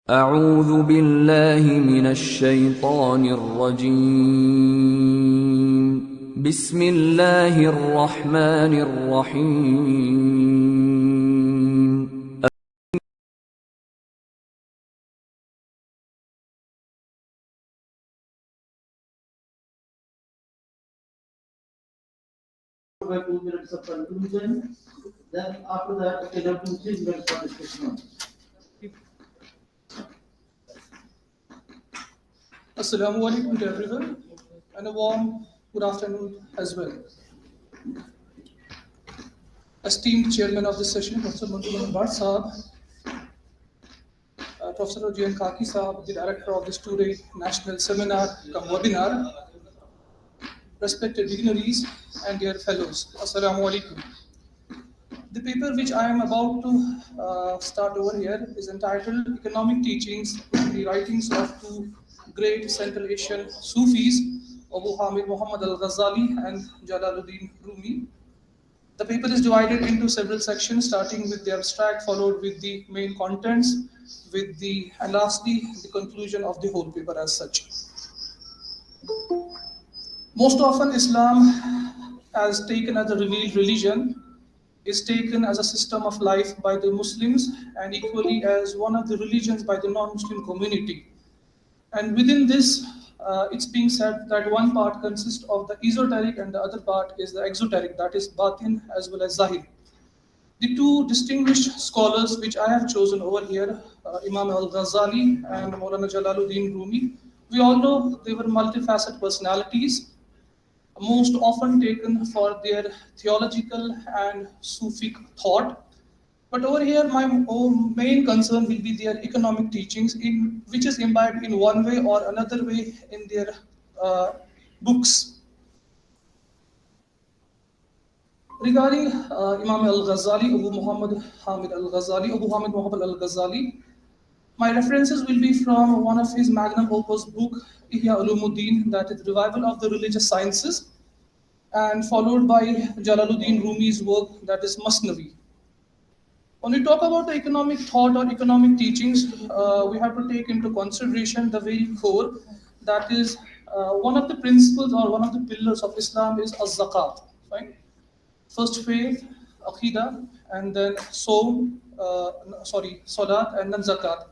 أعوذ بالله من الشيطان الرجيم بسم الله الرحمن الرحيم By 2 minutes of conclusion, then after that, okay, there are 2-3 minutes for discussion. Assalamu alaikum to everyone and a warm good afternoon as well. Esteemed chairman of this session, Professor Muntaza Bhatt Saab, Professor Ojian Kaki Saab, the director of this two-day national seminar cum webinar, respected dignitaries and dear fellows, Assalamu alaikum. The paper which I am about to start over here is entitled Economic Teachings in the Writings of Two Great Central Asian Sufis, Abu Hamid Muhammad al-Ghazali and Jalaluddin Rumi. The paper is divided into several sections, starting with the abstract, followed with the main contents, and lastly, the conclusion of the whole paper as such. Most often, Islam, as taken as a revealed religion, is taken as a system of life by the Muslims and equally as one of the religions by the non-Muslim community. And within this, it's being said that one part consists of the esoteric and the other part is the exoteric, that is batin as well as zahir. The two distinguished scholars which I have chosen over here, Imam al-Ghazali and Maulana Jalaluddin Rumi, we all know they were multifaceted personalities, most often taken for their theological and Sufic thought. But over here, my main concern will be their economic teachings, which is imbibed in one way or another way in their books. Regarding Imam al-Ghazali, Abu Muhammad Hamid al-Ghazali, Abu Hamid Muhammad al-Ghazali, my references will be from one of his magnum opus book, Ihya Ulumuddin, that is Revival of the Religious Sciences, and followed by Jalaluddin Rumi's work, that is Masnavi. When we talk about the economic thought or economic teachings, we have to take into consideration the very core, that is one of the principles or one of the pillars of Islam is az-zakat, right? First faith, aqidah, and then salat, and then zakat.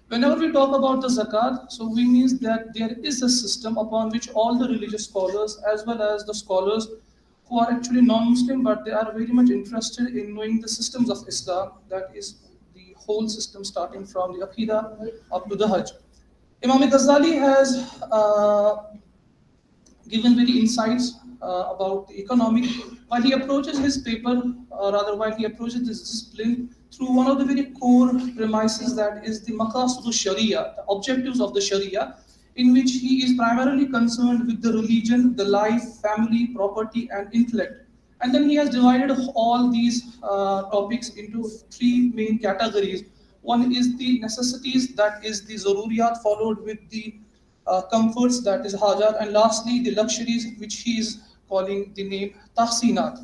Whenever we talk about the zakat, so we means that there is a system upon which all the religious scholars as well as the scholars who are actually non-Muslim, but they are very much interested in knowing the systems of Islam, that is the whole system starting from the aqidah up to the Hajj. Imam Ghazali has given very insights about the economic, while he approaches his paper, while he approaches this discipline through one of the very core premises, that is the maqasid sharia, the objectives of the sharia, in which he is primarily concerned with the religion, the life, family, property, and intellect. And then he has divided all these topics into three main categories. One is the necessities, that is the zaruriyat, followed with the comforts, that is hajat, and lastly the luxuries, which he is calling the name tahsinat.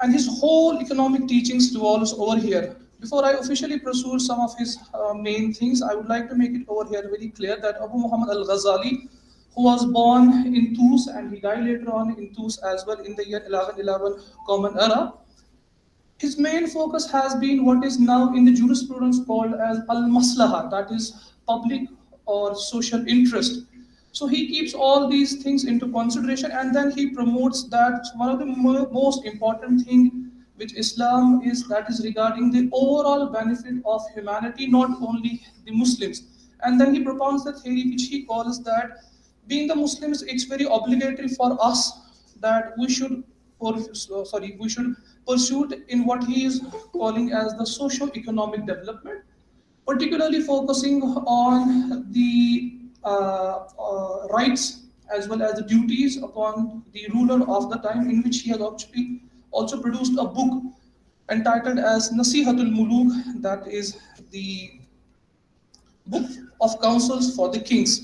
And his whole economic teachings revolves over here. Before I officially pursue some of his main things, I would like to make it over here very clear that Abu Muhammad al-Ghazali, who was born in Tus and he died later on in Tus as well in the year 1111 Common Era, his main focus has been what is now in the jurisprudence called as al-maslaha, that is public or social interest. So he keeps all these things into consideration, and then he promotes that one of the most important thing which Islam is, that is regarding the overall benefit of humanity, not only the Muslims. And then he propounds the theory which he calls that being the Muslims, it's very obligatory for us that we should pursue it in what he is calling as the socio-economic development, particularly focusing on the rights as well as the duties upon the ruler of the time, in which he has actually also produced a book entitled as Nasihatul Muluk, that is the book of counsels for the kings.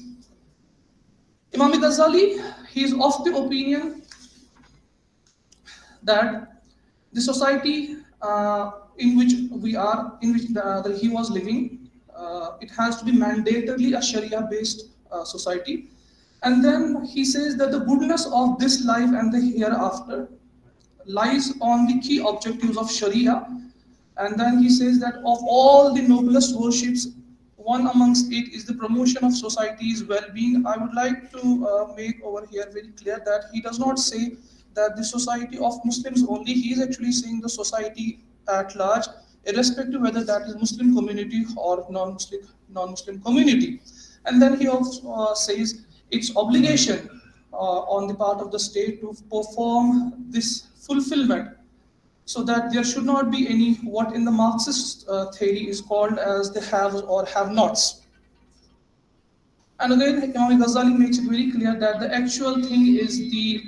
Imam Ghazali, he is of the opinion that the society in which he was living, it has to be mandatorily a Sharia-based society. And then he says that the goodness of this life and the hereafter lies on the key objectives of Sharia. And then he says that of all the noblest worships, one amongst it is the promotion of society's well-being. I would like to make over here very clear that he does not say that the society of Muslims only. He is actually saying the society at large, irrespective whether that is Muslim community or non-Muslim community. And then he also says it's obligation on the part of the state to perform this fulfillment, so that there should not be any what in the Marxist theory is called as the haves or have-nots. And again, Imam Ghazali makes it very clear that the actual thing is the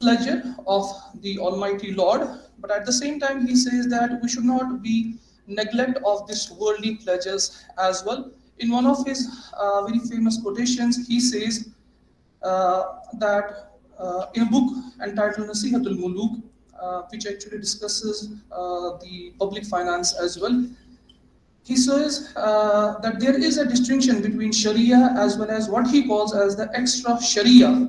pleasure of the Almighty Lord, but at the same time he says that we should not be neglect of this worldly pleasures as well. In one of his very famous quotations, he says that in a book entitled Nasihatul Muluk, which actually discusses the public finance as well, he says that there is a distinction between Sharia as well as what he calls as the extra Sharia.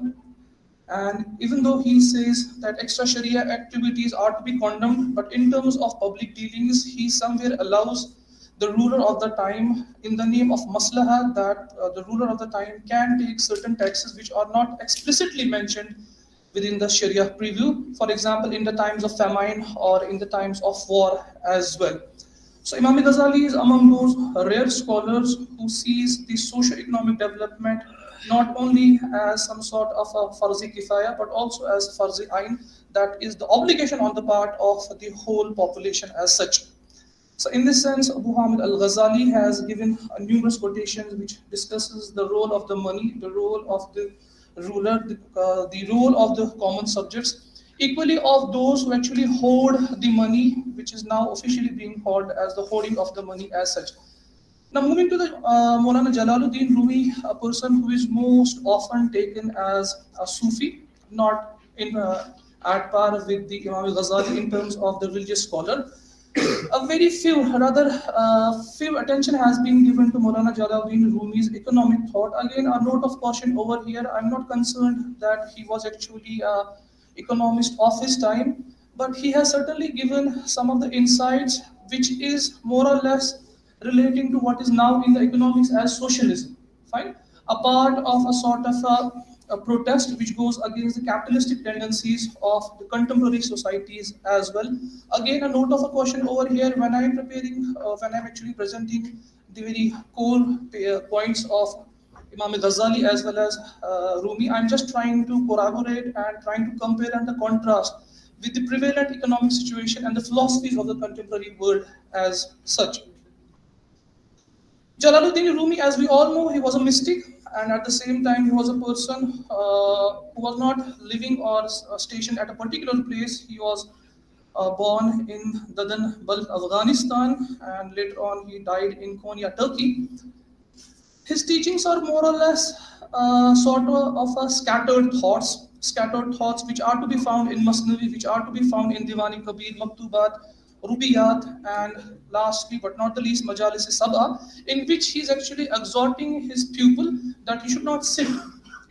And even though he says that extra Sharia activities are to be condemned, but in terms of public dealings, he somewhere allows the ruler of the time, in the name of maslaha, that the ruler of the time can take certain taxes which are not explicitly mentioned within the Sharia preview. For example, in the times of famine or in the times of war as well. So Imam Ghazali is among those rare scholars who sees the socio-economic development not only as some sort of a farzi kifaya, but also as farzi ain, that is the obligation on the part of the whole population as such. So in this sense, Abu Hamid al-Ghazali has given numerous quotations which discusses the role of the money, the role of the ruler, the role of the common subjects, equally of those who actually hoard the money, which is now officially being called as the hoarding of the money as such. Now moving to the Maulana Jalaluddin Rumi, a person who is most often taken as a Sufi, not in at par with the Imam Ghazali in terms of the religious scholar. A very few, rather few attention has been given to Maulana Jalaluddin Rumi's economic thought. Again, a note of caution over here. I'm not concerned that he was actually an economist of his time, but he has certainly given some of the insights which is more or less relating to what is now in the economics as socialism. Fine, a part of a sort of a protest which goes against the capitalistic tendencies of the contemporary societies as well. Again, a note of a caution over here when I'm preparing, when I'm actually presenting the very core points of Imam Ghazali as well as Rumi. I'm just trying to corroborate and trying to compare and the contrast with the prevalent economic situation and the philosophies of the contemporary world as such. Jalaluddin Rumi, as we all know, he was a mystic, and at the same time, he was a person who was not living or stationed at a particular place. He was born in Dadan, Balkh, Afghanistan, and later on he died in Konya, Turkey. His teachings are more or less sort of a scattered thoughts which are to be found in Masnavi, which are to be found in Diwani Kabir, Maktubat, Rubiyat, and lastly but not the least Majalis Sabah, in which he is actually exhorting his pupil that you should not sit,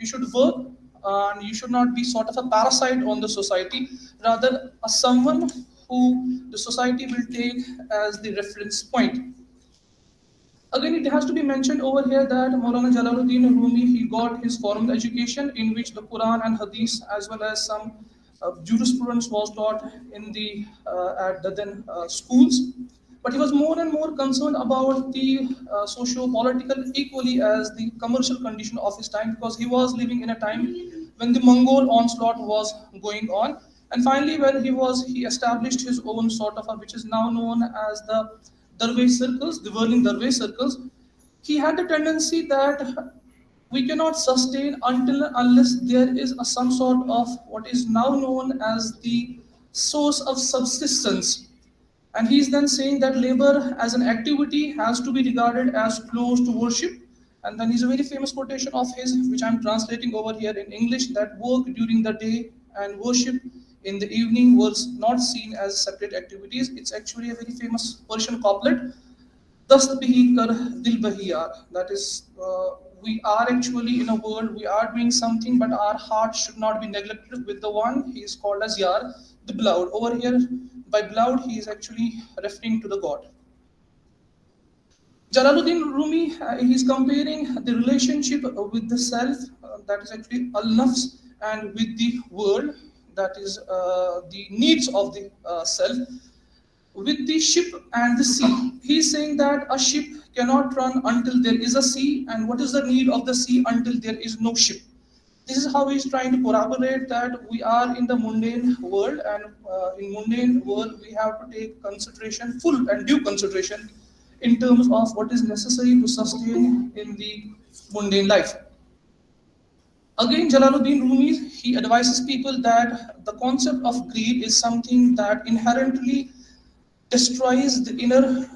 you should work, and you should not be sort of a parasite on the society, rather someone who the society will take as the reference point. Again, it has to be mentioned over here that Maulana Jalaluddin Rumi, he got his formal education in which the Quran and Hadith as well as some jurisprudence was taught in the at the then schools. But he was more and more concerned about the socio-political equally as the commercial condition of his time, because he was living in a time when the Mongol onslaught was going on. And finally, when he established his own sort of, which is now known as the Darwesh circles, the whirling Darwesh circles. He had the tendency that we cannot sustain unless there is some sort of what is now known as the source of subsistence. And he's then saying that labor as an activity has to be regarded as close to worship. And then he's a very famous quotation of his, which I'm translating over here in English, that work during the day and worship in the evening was not seen as separate activities. It's actually a very famous Persian couplet. Dast bihi kar dil bahi yaar. That is, we are actually in a world, we are doing something, but our heart should not be neglected with the one. He is called as Yar, the beloved. Over here, by beloved, he is actually referring to the God. Jalaluddin Rumi, he's comparing the relationship with the self, that is actually al-nafs, and with the world, that is the needs of the self, with the ship and the sea. He's saying that a ship cannot run until there is a sea, and what is the need of the sea until there is no ship? This is how he's trying to corroborate that we are in the mundane world, and in mundane world we have to take consideration, full and due consideration, in terms of what is necessary to sustain in the mundane life. Again, Jalaluddin Rumi, he advises people that the concept of greed is something that inherently destroys the inner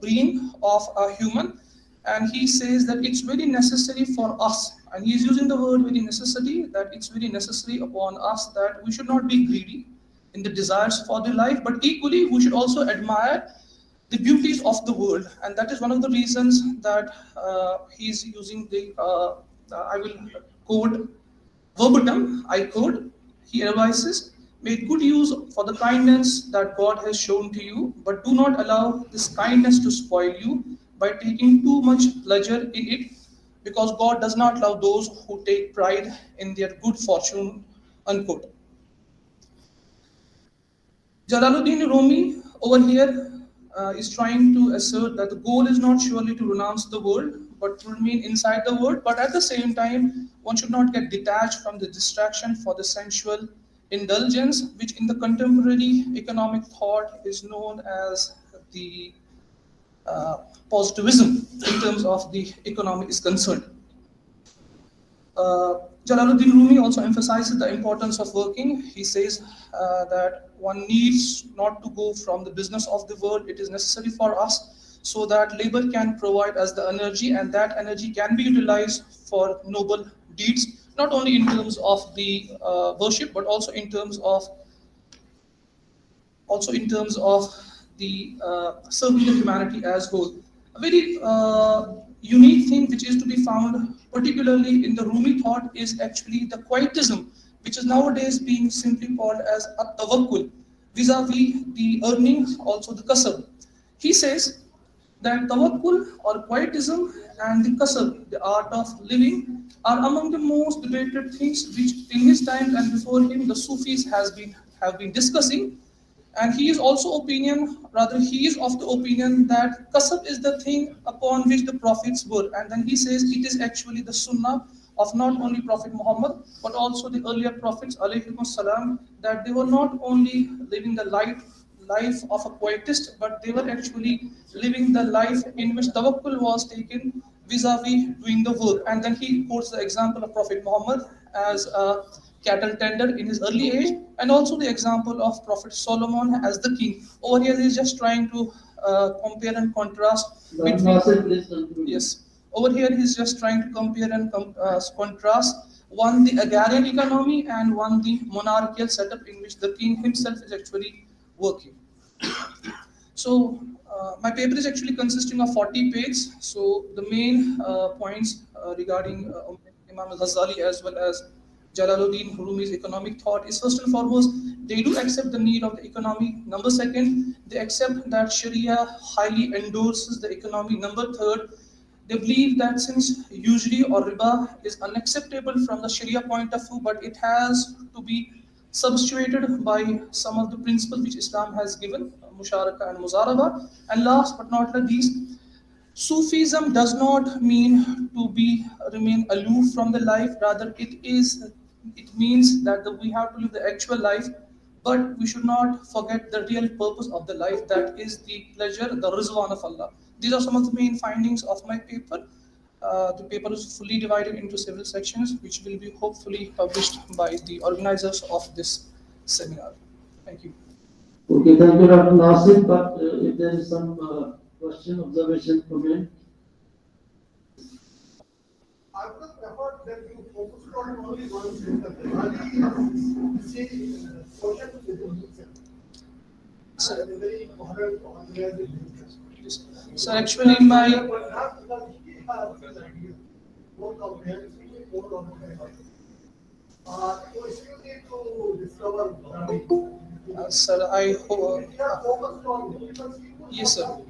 being of a human, and he says that it's very necessary for us, and he's using the word very necessary, that it's very necessary upon us that we should not be greedy in the desires for the life, but equally we should also admire the beauties of the world, and that is one of the reasons that he's using the I will quote verbatim, I quote, he advises, make good use for the kindness that God has shown to you, but do not allow this kindness to spoil you by taking too much pleasure in it, because God does not love those who take pride in their good fortune, unquote. Jalaluddin Rumi over here is trying to assert that the goal is not surely to renounce the world, but to remain inside the world. But at the same time, one should not get detached from the distraction for the sensual indulgence, which in the contemporary economic thought is known as the positivism in terms of the economy is concerned. Jalaluddin Rumi also emphasizes the importance of working. He says that one needs not to go from the business of the world. It is necessary for us so that labor can provide us the energy, and that energy can be utilized for noble deeds, not only in terms of the worship, but also in terms of the serving the humanity as whole. A very unique thing which is to be found, particularly in the Rumi thought, is actually the quietism, which is nowadays being simply called as a tawakkul, vis-a-vis the earnings, also the kasab. He says that tawakkul or quietism and the kasab, the art of living, are among the most debated things which in his time and before him the Sufis have been discussing. And he is he is of the opinion that kasab is the thing upon which the prophets were. And then he says it is actually the sunnah of not only Prophet Muhammad, but also the earlier prophets, alayhimus salam, that they were not only living the life of a quietist, but they were actually living the life in which tawakkul was taken vis-a-vis doing the work. And then he quotes the example of Prophet Muhammad as a cattle tender in his early age, and also the example of Prophet Solomon as the king. Over here, he's just trying to compare and contrast between. Yes, over here he's just trying to compare and contrast one the agrarian economy and one the monarchical setup in which the king himself is actually working. So my paper is actually consisting of 40 pages. So the main points regarding Imam al-Ghazali as well as Jalaluddin Rumi's economic thought is, first and foremost, they do accept the need of the economy. Number second, they accept that Sharia highly endorses the economy. Number third, they believe that since usury or riba is unacceptable from the Sharia point of view, but it has to be substituted by some of the principles which Islam has given, musharaka and muzaraba. And last but not least, Sufism does not mean to remain aloof from the life. Rather, it means that we have to live the actual life, but we should not forget the real purpose of the life, that is the pleasure, the rizwan of Allah. These are some of the main findings of my paper. The paper is fully divided into several sections, which will be hopefully published by the organizers of this seminar. Thank you. Okay, thank you, Dr. Nasir. But if there is some question, observation, comment. I would have preferred that you focused on only one center. Diwali is social within itself. It's a very coherent, organized business. Yes. Sir, actually, my Perhaps because he has an idea, more comprehensive, more comprehensive. So you need to discover sir, I hope. we have focused on it because he would Yes, sir. have a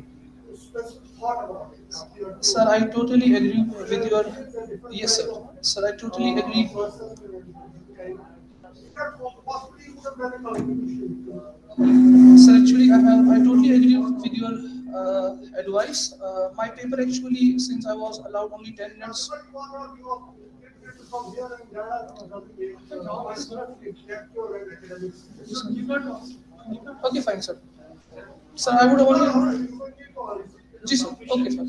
specific thought about it. Now, we are Sir, I totally agree with your. It's a different Yes, sir. kind of, Sir, I totally agree. person and possibly you would have done a contribution. Sir, actually, I totally agree with your advice. My paper actually, since I was allowed only 10 minutes. But you are not, you are, from here and there, doesn't make, it's not intellectual and academics. You cannot. Okay, fine, sir. Sir, I would only. Yes, sir. Okay, sir.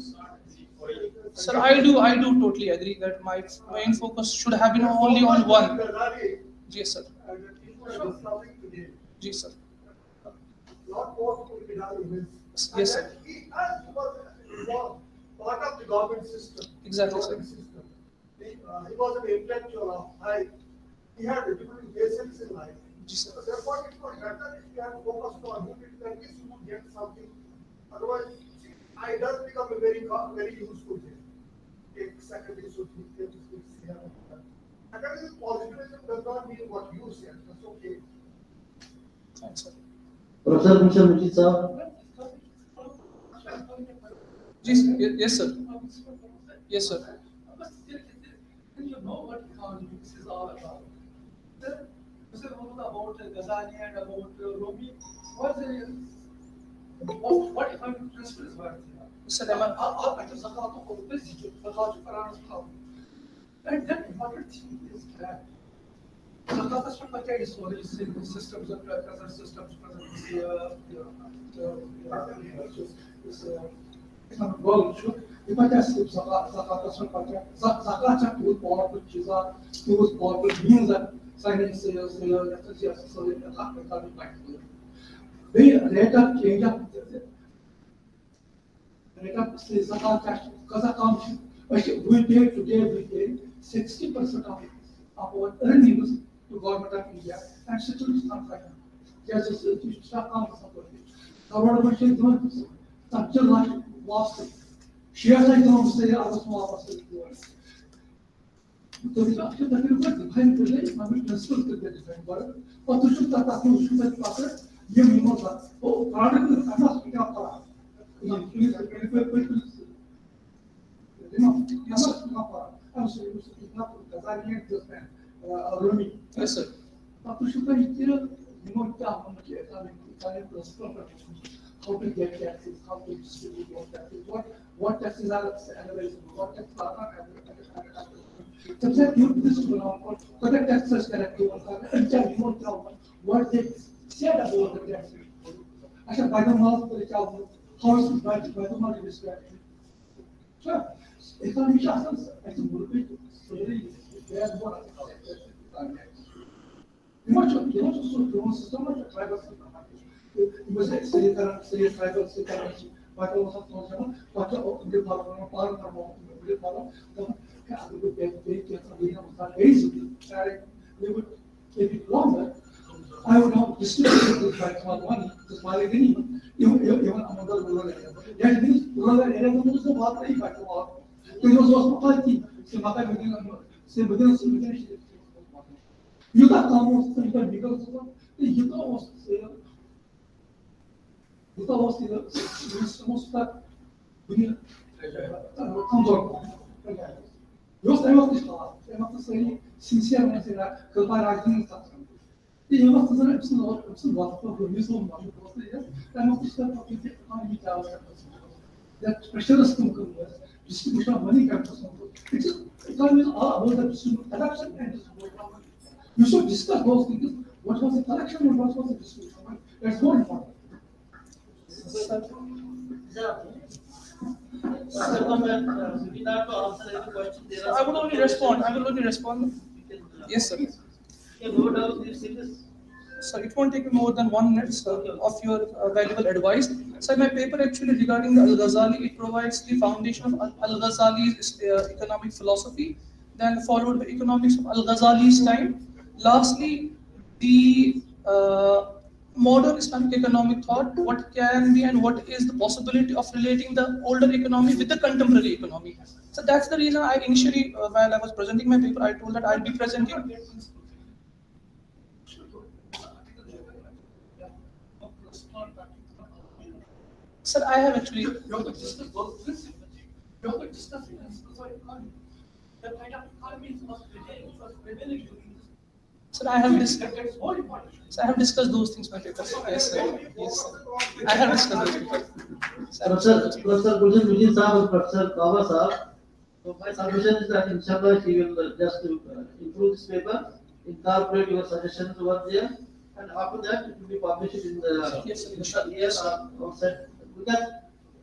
Sir, I do totally agree that my main focus should have been only on one. Yes, sir. Yes, sir. Not more to be done in this. Yes, sir. He has was part of the government system. Exactly, sir. Government system. He was an intellectual of high. He had different basics in life. Yes, sir. So therefore, it was better if you had focused on him, at least you would get something. Otherwise, see, it does become a very useful thing. Take secondary social academic positivism does not mean what you said. That's okay. Thanks, sir. Professor Mushal Mujid Sahab. Yes, sir. Yes, sir. You know what economics is all about. This is about Ghazali and about Rumi. What economic principles were there? Sir, am I- And then important thing is that Zakat is not like storage systems and present systems, economic world should. If I just skip Zakat is not Zakat is powerful, tools powerful means that signing sales, so they later change up Zakat cash, Kazakhstan, we pay 60% of our earnings to government of India and still it's not like that. Just as stock comes up with it. Government should do it. Such a large vast. Shares I don't say are small as it was. So the option that you got behind the day, I mean, principles to get different, but to shoot that you should make passer, you know that. Oh, product is not speaking up. You know, Yes, sir. I'm sorry, it's not because I can't just Rumi. Yes, sir. But to shoot that, you know, how to get taxes, how to distribute what taxes are available, what taxes are not available. Subject you to this correct taxes correctly, what they said about the taxes. I said, by the mouth, how is it by the mouth is sure. Economic assets, I think, will be very, very more. Much of the system of tribal system. It was a tribal system, but also what the part we would take it longer. I would not distribute this by small money, just by even among the rural area. That means rural area was the water by the water. It was also party, you got almost because you was most that we comes on. Just I want to say sincere message that writing you must have some what for you so much I must start talking to that pressure is to distribution of money comes it's all about the distribution collection and distribution. You should discuss those things. What was the collection and what was the distribution? That's more important. I would only respond. Yes, sir. Sir, it won't take me more than 1 minute, sir, of your valuable advice. Sir, my paper actually regarding the Al-Ghazali, it provides the foundation of Al-Ghazali's economic philosophy, then followed by economics of Al-Ghazali's time. Lastly, the modern Islamic economic thought, what can be and what is the possibility of relating the older economy with the contemporary economy. So that's the reason I initially, while I was presenting my paper, I told that I'll be presenting. Sir, I have actually, You have to discuss those principles. You have to discuss principles of economy. The kind of economy was prevailing during this. sir, I have this. That's more important. So I have discussed those things in my paper. Yes, sir. Yes, sir. I have discussed those things. Professor Gulshan Vijay Saab and Professor Baba Saab. So my submission is that inshallah he will just improve this paper, incorporate your suggestions over there, and after that it will be published in the Yes, sir. year or outside. Because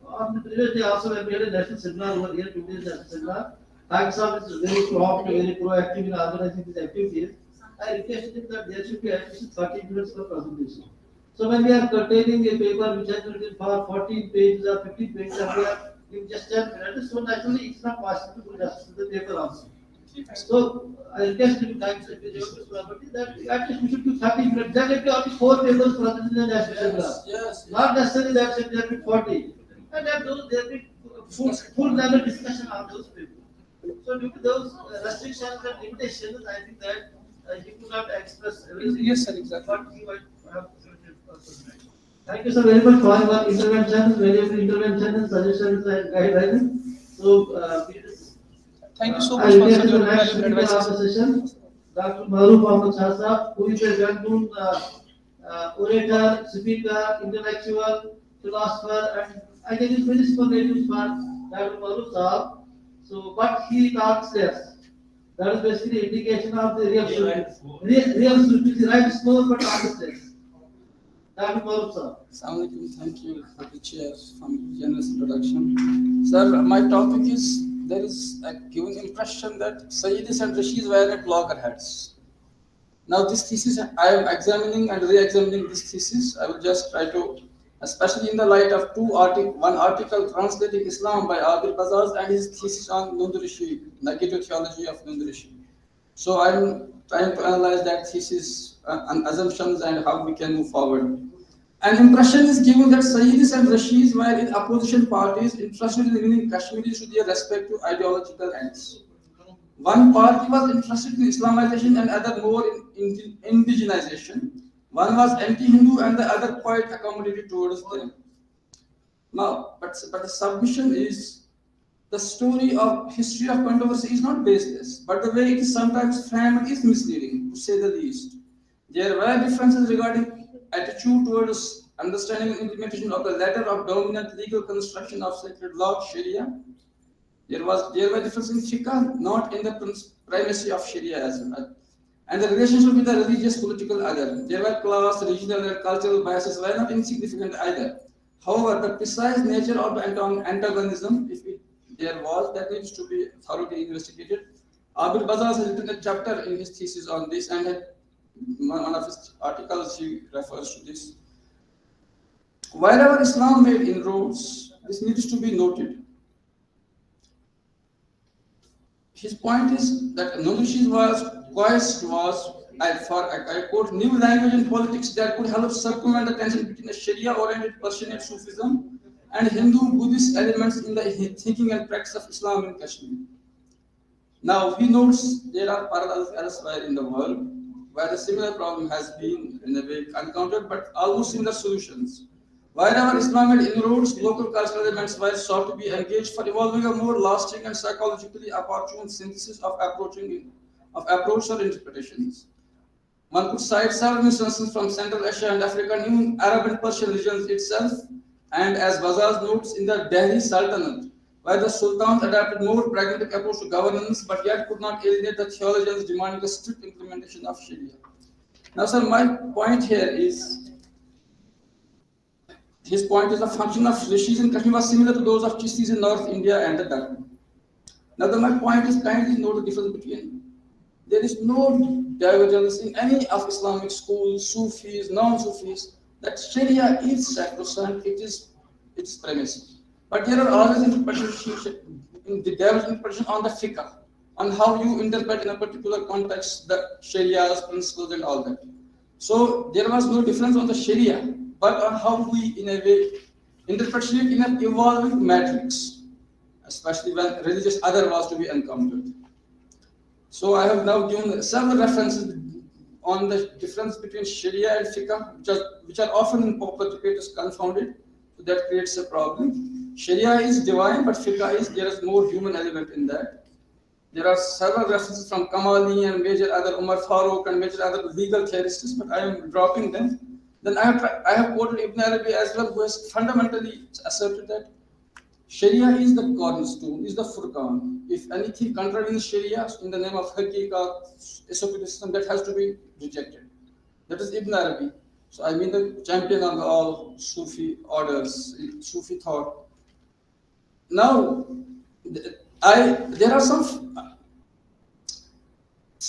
on the previous day also I made a national seminar over here, 2 days national seminar. Thanks Saab is very prompt, very proactive in organizing these activities. I requested him that there should be at least 30 minutes for presentation. So when we are curtailing a paper which has been written for 14 pages or 15 pages, and we are in just 10 minutes, so naturally it's not possible to do justice to the paper also. So I request him thanks to the property that at least we should do 30 minutes. Then it will only 4 papers presented in the national seminar. Yes. Not necessarily that there will be 40. And then those there will be full level discussion on those papers. So due to those restrictions and limitations, I think that he could not express everything. Yes, sir, exactly. What he might have presented. Thank you, sir, very much for your interventions, valuable interventions, suggestions, and guidelines. So, Thank you so I much for request such the your next valuable speaker of advices. the session, Dr. Maruf Ahmed Shah Sahab, who is a well-known orator, speaker, intellectual, philosopher, and I think it's very superlative for Dr. Maruf Sahab. So, what he talks less. That is basically indication of the real student. Real student is right slow but honest. Dr. Maruf Sahab. Assalamualaikum. Thank you for the chair from generous introduction. Sir, my topic is there is a given impression that Sayyidis and Rashis were at loggerheads. Now this thesis, I am examining and re-examining this thesis. I will just try to, especially in the light of one article translating Islam by Abir Bazaz and his thesis on Nund Rishi, negative theology of Nund Rishi. So I am trying to analyze that thesis and assumptions and how we can move forward. An impression is given that Sayyidis and Rashis were in opposition parties interested in winning Kashmiris to their respective ideological ends. One party was interested in Islamization and other more in indigenization. One was anti-Hindu and the other quite accommodated towards them. Now, but the submission is the story of history of controversy is not baseless, but the way it is sometimes framed is misleading, to say the least. There were differences regarding attitude towards understanding and implementation of the letter of dominant legal construction of sacred law, Sharia. There were differences in fiqh, not in the primacy of Sharia as well. And the relationship with the religious political other. There were class, regional, and cultural biases were not insignificant either. However, the precise nature of the antagonism, if there was, that needs to be thoroughly investigated. Abir Bazaz has written a chapter in his thesis on this, and one of his articles he refers to this. Wherever Islam made inroads, this needs to be noted. His point is that Nundushis was, I quote, new language in politics that could help circumvent the tension between a Sharia-oriented Persianate Sufism and Hindu-Buddhist elements in the thinking and practice of Islam in Kashmir. Now, he notes there are parallels elsewhere in the world where a similar problem has been, in a way, encountered, but almost similar solutions. Wherever Islam made inroads, local cultural elements were sought to be engaged for evolving a more lasting and psychologically opportune synthesis of approach or interpretations. One could cite several instances from Central Asia and Africa and even Arab and Persian regions itself, and as Bazaz notes, in the Delhi Sultanate, where the sultans adopted more pragmatic approach to governance, but yet could not alienate the theologians demanding a strict implementation of Sharia. Now, sir, my point here is, his point is the function of rishis in Kashmir was similar to those of Chistis in North India and the Dark. Now, my point is, kindly note the difference between, there is no divergence in any of Islamic schools, Sufis, non-Sufis, that Sharia is sacrosanct, it is primacy. But there are always interpretations on the fiqh, on how you interpret in a particular context the Sharia's principles and all that. So there was no difference on the Sharia, but on how we, in a way, interpret Sharia in an evolving matrix, especially when religious other was to be encountered. So I have now given several references on the difference between Sharia and Fiqh, which are often in popular debate as confounded. So that creates a problem. Sharia is divine, but Fiqh there is more human element in that. There are several references from Kamali and major other Umar Farooq and major other legal theorists, but I am dropping them. Then I have quoted Ibn Arabi as well, who has fundamentally asserted that Sharia is the cornerstone, is the Furqan. If anything contravenes Sharia in the name of Haqiqah, SOP system, that has to be rejected. That is Ibn Arabi. So I mean the champion of all Sufi orders, Sufi thought. Now, there are some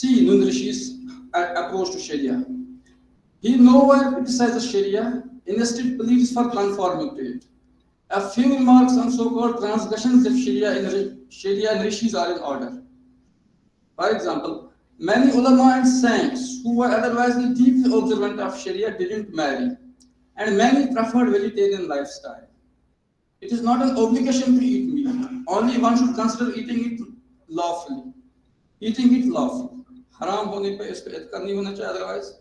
Nun Rishi's approach to Sharia. He nowhere criticizes Sharia, instead believes for conforming to it. A few remarks on so-called transgressions of Sharia and Rishis are in order. For example, many ulama and saints who were otherwise deeply observant of Sharia didn't marry, and many preferred vegetarian lifestyle. It is not an obligation to eat meat. Only one should consider eating it lawfully. Eating it lawfully. Haram hone pe isko etkar nahi hona chahiye otherwise.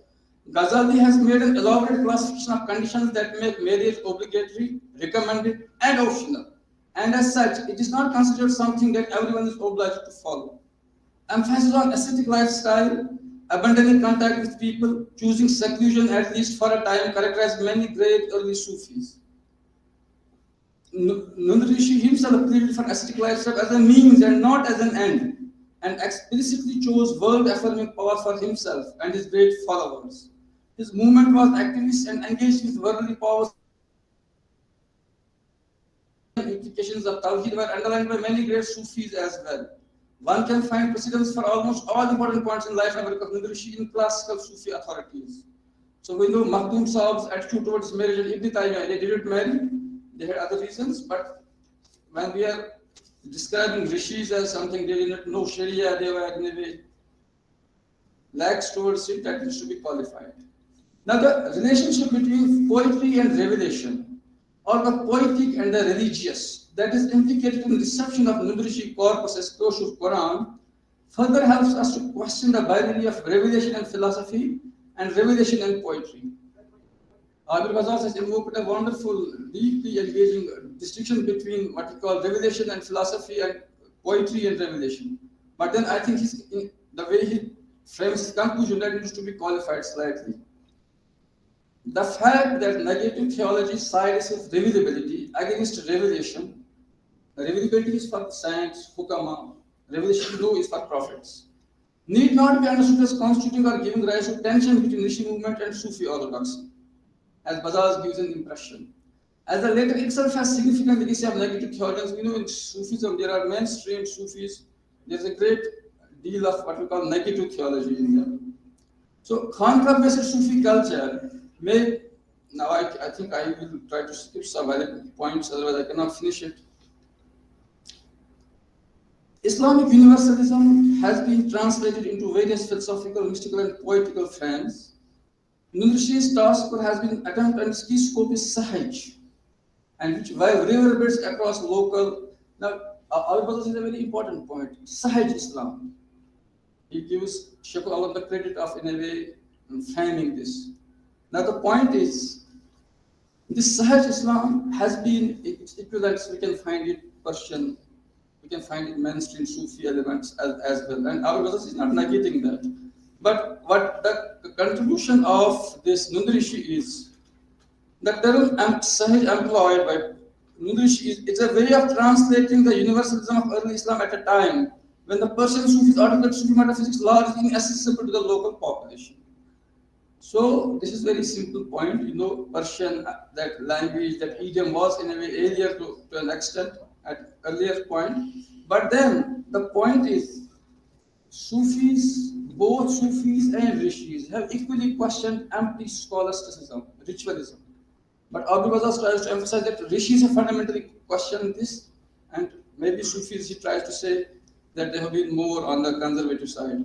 Ghazali has made an elaborate classification of conditions that make marriage obligatory, recommended, and optional. And as such, it is not considered something that everyone is obliged to follow. Emphasis on ascetic lifestyle, abandoning contact with people, choosing seclusion at least for a time, characterized many great early Sufis. Nun Rishi himself pleaded for ascetic lifestyle as a means and not as an end, and explicitly chose world-affirming power for himself and his great followers. His movement was activist and engaged with worldly powers. Implications of Tawheed were underlined by many great Sufis as well. One can find precedents for almost all important points in life and work of Nun Rishi in classical Sufi authorities. So we know Makhdum Saab's attitude towards marriage and Ibn Taymiyyah, they didn't marry, they had other reasons, but when we are describing Rishis as something they did not know Sharia, they were in a way lax towards it, that needs to be qualified. Now the relationship between poetry and revelation, or the poetic and the religious, that is implicated in the reception of Nun Rishi corpus as Koshur Quran, further helps us to question the binary of revelation and philosophy and revelation and poetry. Abir Bazaz has invoked a wonderful, deeply engaging distinction between what we call revelation and philosophy and poetry and revelation. But then I think the way he frames his conclusion, that needs to be qualified slightly. The fact that negative theology sides with revealability against revelation, revealability is for saints, hukama, revelation is for prophets, need not be understood as constituting or giving rise to tension between Rishi movement and Sufi orthodoxy, as Bazaz gives an impression. As the latter itself has significant legacy of negative theologians, we know in Sufism there are mainstream Sufis, there is a great deal of what we call negative theology in them. So Khanka-based Sufi culture may, now I think I will try to skip some valid points, otherwise I cannot finish it. Islamic universalism has been translated into various philosophical, mystical, and poetical frames. Nun Rishi's task has been attempt and its key scope is Sahaj, and which reverberates across local. Now, Al-Bazaz is a very important point. Sahaj Islam. He gives Shaykh Allah the credit of, in a way, framing this. Now, the point is, this Sahaj Islam has been its equivalents, we can find it Persian, we can find it mainstream Sufi elements as well. And Al-Bazaz is not negating that. But what the contribution of this Nun Rishi is, the term Sahaj employed by Nun Rishi is a way of translating the universalism of early Islam at a time when the Persian Sufis articulate Sufi metaphysics largely inaccessible to the local population. So this is very simple point. You know, Persian, that language, that idiom was in a way alien to an extent at earlier point. But then the point is, Sufis, both Sufis and Rishis have equally questioned empty scholasticism, ritualism. But Abul Bazaz tries to emphasize that Rishis have fundamentally questioned this, and maybe Sufis, he tries to say that they have been more on the conservative side.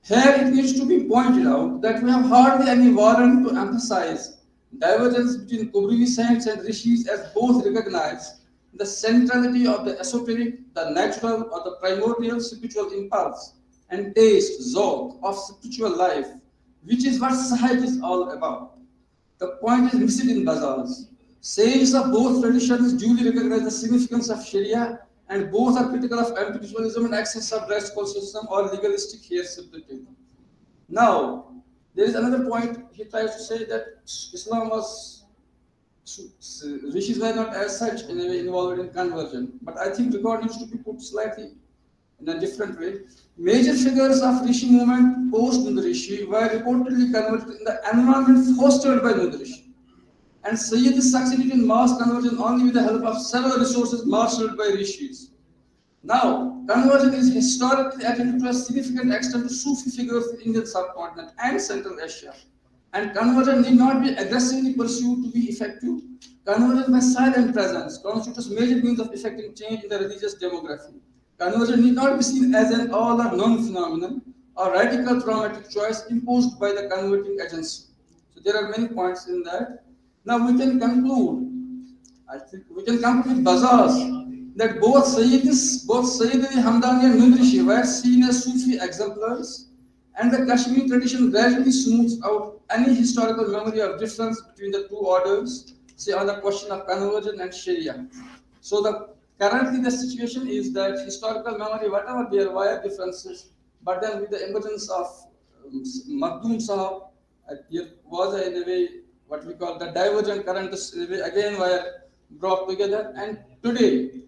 Here it needs to be pointed out that we have hardly any warrant to emphasize divergence between Kubri saints and rishis, as both recognize the centrality of the esoteric, the natural, or the primordial spiritual impulse and taste, zog of spiritual life, which is what Sahaj is all about. The point is implicit in bazaars. Sages of both traditions duly recognize the significance of Sharia, and both are critical of anti-ritualism and access of dress code system or legalistic hair splitting. Now, there is another point he tries to say that Islam was, rishis were not as such in a way involved in conversion, but I think record needs to be put slightly in a different way. Major figures of Rishi movement post Nundrishi were reportedly converted in the environment fostered by Nundrishi. And Sayyid succeeded in mass conversion only with the help of several resources marshaled by rishis. Now, conversion is historically attended to a significant extent to Sufi figures in the Indian subcontinent and Central Asia. And conversion need not be aggressively pursued to be effective. Conversion by silent presence constitutes major means of effecting change in the religious demography. Conversion need not be seen as an all or none phenomenon or radical traumatic choice imposed by the converting agency. So there are many points in that. Now we can conclude, I think we can conclude with bazaars that both Sayyid Ali Hamdani and Nundrishi were seen as Sufi exemplars, and the Kashmiri tradition gradually smooths out any historical memory of difference between the two orders, say on the question of conversion and Sharia. So currently the situation is that historical memory, whatever there were differences, but then with the emergence of Makhdoom Sahab, there was in a way what we call the divergent currents in a way again were brought together, and today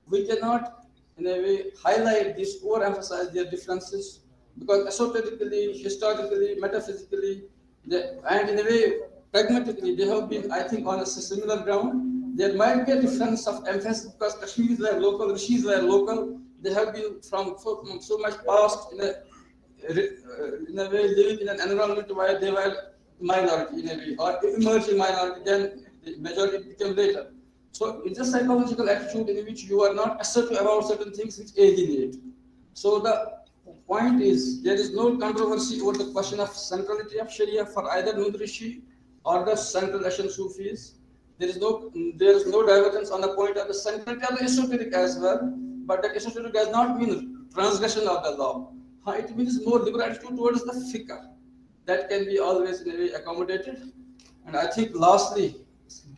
we cannot in a way highlight this or emphasize their differences because esoterically, historically, metaphysically, and in a way pragmatically they have been, I think, on a similar ground. There might be a difference of emphasis because Kashmiris were local, Rishis were local. They have been from so much past in a way living in an environment where they were minority in a way or emerging minority, then the majority became later. So it's a psychological attitude in which you are not assertive about certain things which alienate. So the point is there is no controversy over the question of centrality of Sharia for either Nundrishi or the Central Asian Sufis. There is no divergence on the point of the centrality of the esoteric as well, but the esoteric does not mean transgression of the law. It means more liberal attitude towards the fiqh that can be always in a way accommodated. And I think lastly,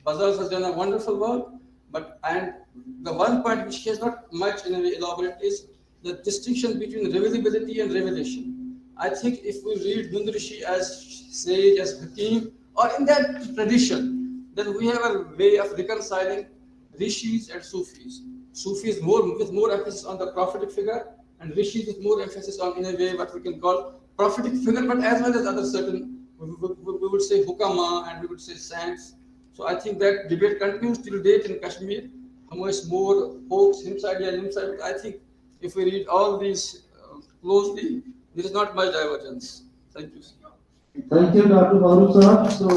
Bazaars has done a wonderful work, and the one point which he has not much in a way elaborate is the distinction between revealability and revelation. I think if we read Nundrishi as sage, as Hakim, or in that tradition, then we have a way of reconciling Rishis and Sufis. Sufis with more emphasis on the prophetic figure, and Rishis with more emphasis on, in a way, what we can call prophetic figure, but as well as other certain, we would say Hukama and we would say saints. So I think that debate continues till date in Kashmir. How much more folks, inside and inside. I think if we read all these closely, there is not much divergence. Thank you. Thank you, Dr. Farooq Sahab. So,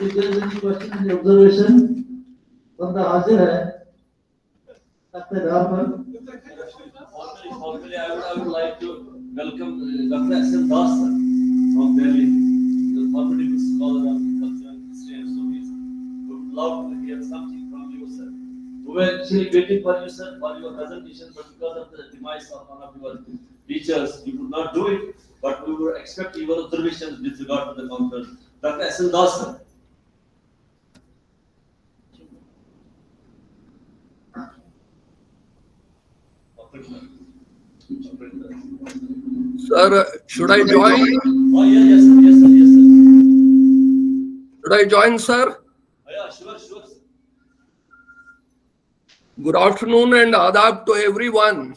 if there is any question, any observation, from the Hazir hai, Dr. Dharman. Formally, I would like to welcome Dr. S.M. Das from Delhi, the formidable scholar of culture and history and Sufis. We would love to hear something from you, sir. We were actually waiting for you, sir, for your presentation, but because of the demise of one of your teachers, you could not do it. But we were expecting your observations with regard to the conference. Dr. S.M. Das, sir. Sir, should I join? Oh, yes, sir. Yes, sir. Yes, sir. Should I join, sir? Oh, yeah, sure, sir. Good afternoon and adab to everyone.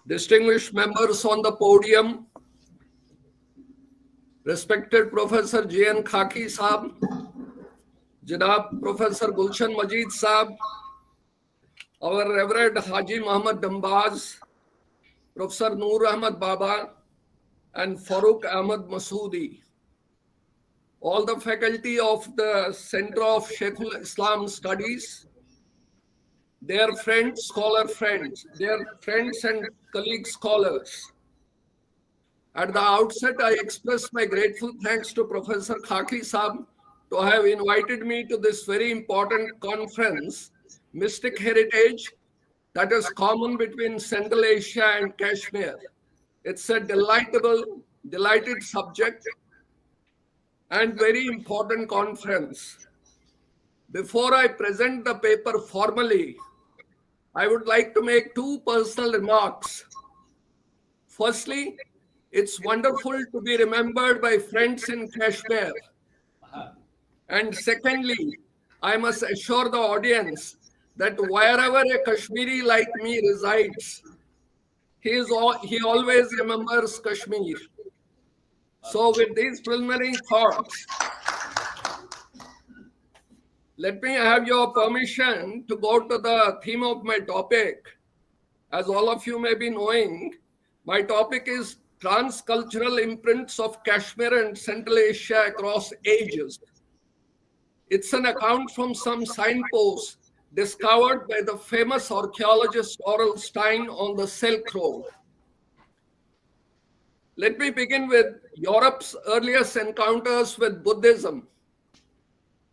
Distinguished members on the podium, respected Professor J.N. Khaki Saab, Janab Professor Gulshan Majid Saab, our Reverend Haji Muhammad Dambaz, Professor Noor Ahmad Baba, and Farooq Ahmad Masoodi, all the faculty of the Center of Sheikhul Islam Studies, their friends, scholar friends, their friends and colleague scholars, At the outset, I express my grateful thanks to Professor Khaki Saab to have invited me to this very important conference, Mystic Heritage, that is common between Central Asia and Kashmir. It's a delighted subject and very important conference. Before I present the paper formally, I would like to make two personal remarks. Firstly, it's wonderful to be remembered by friends in Kashmir. And secondly, I must assure the audience that wherever a Kashmiri like me resides, he always remembers Kashmir. So with these preliminary thoughts, let me have your permission to go to the theme of my topic. As all of you may be knowing, my topic is transcultural imprints of Kashmir and Central Asia across ages. It's an account from some signposts discovered by the famous archaeologist Aurel Stein on the Silk Road. Let me begin with Europe's earliest encounters with Buddhism.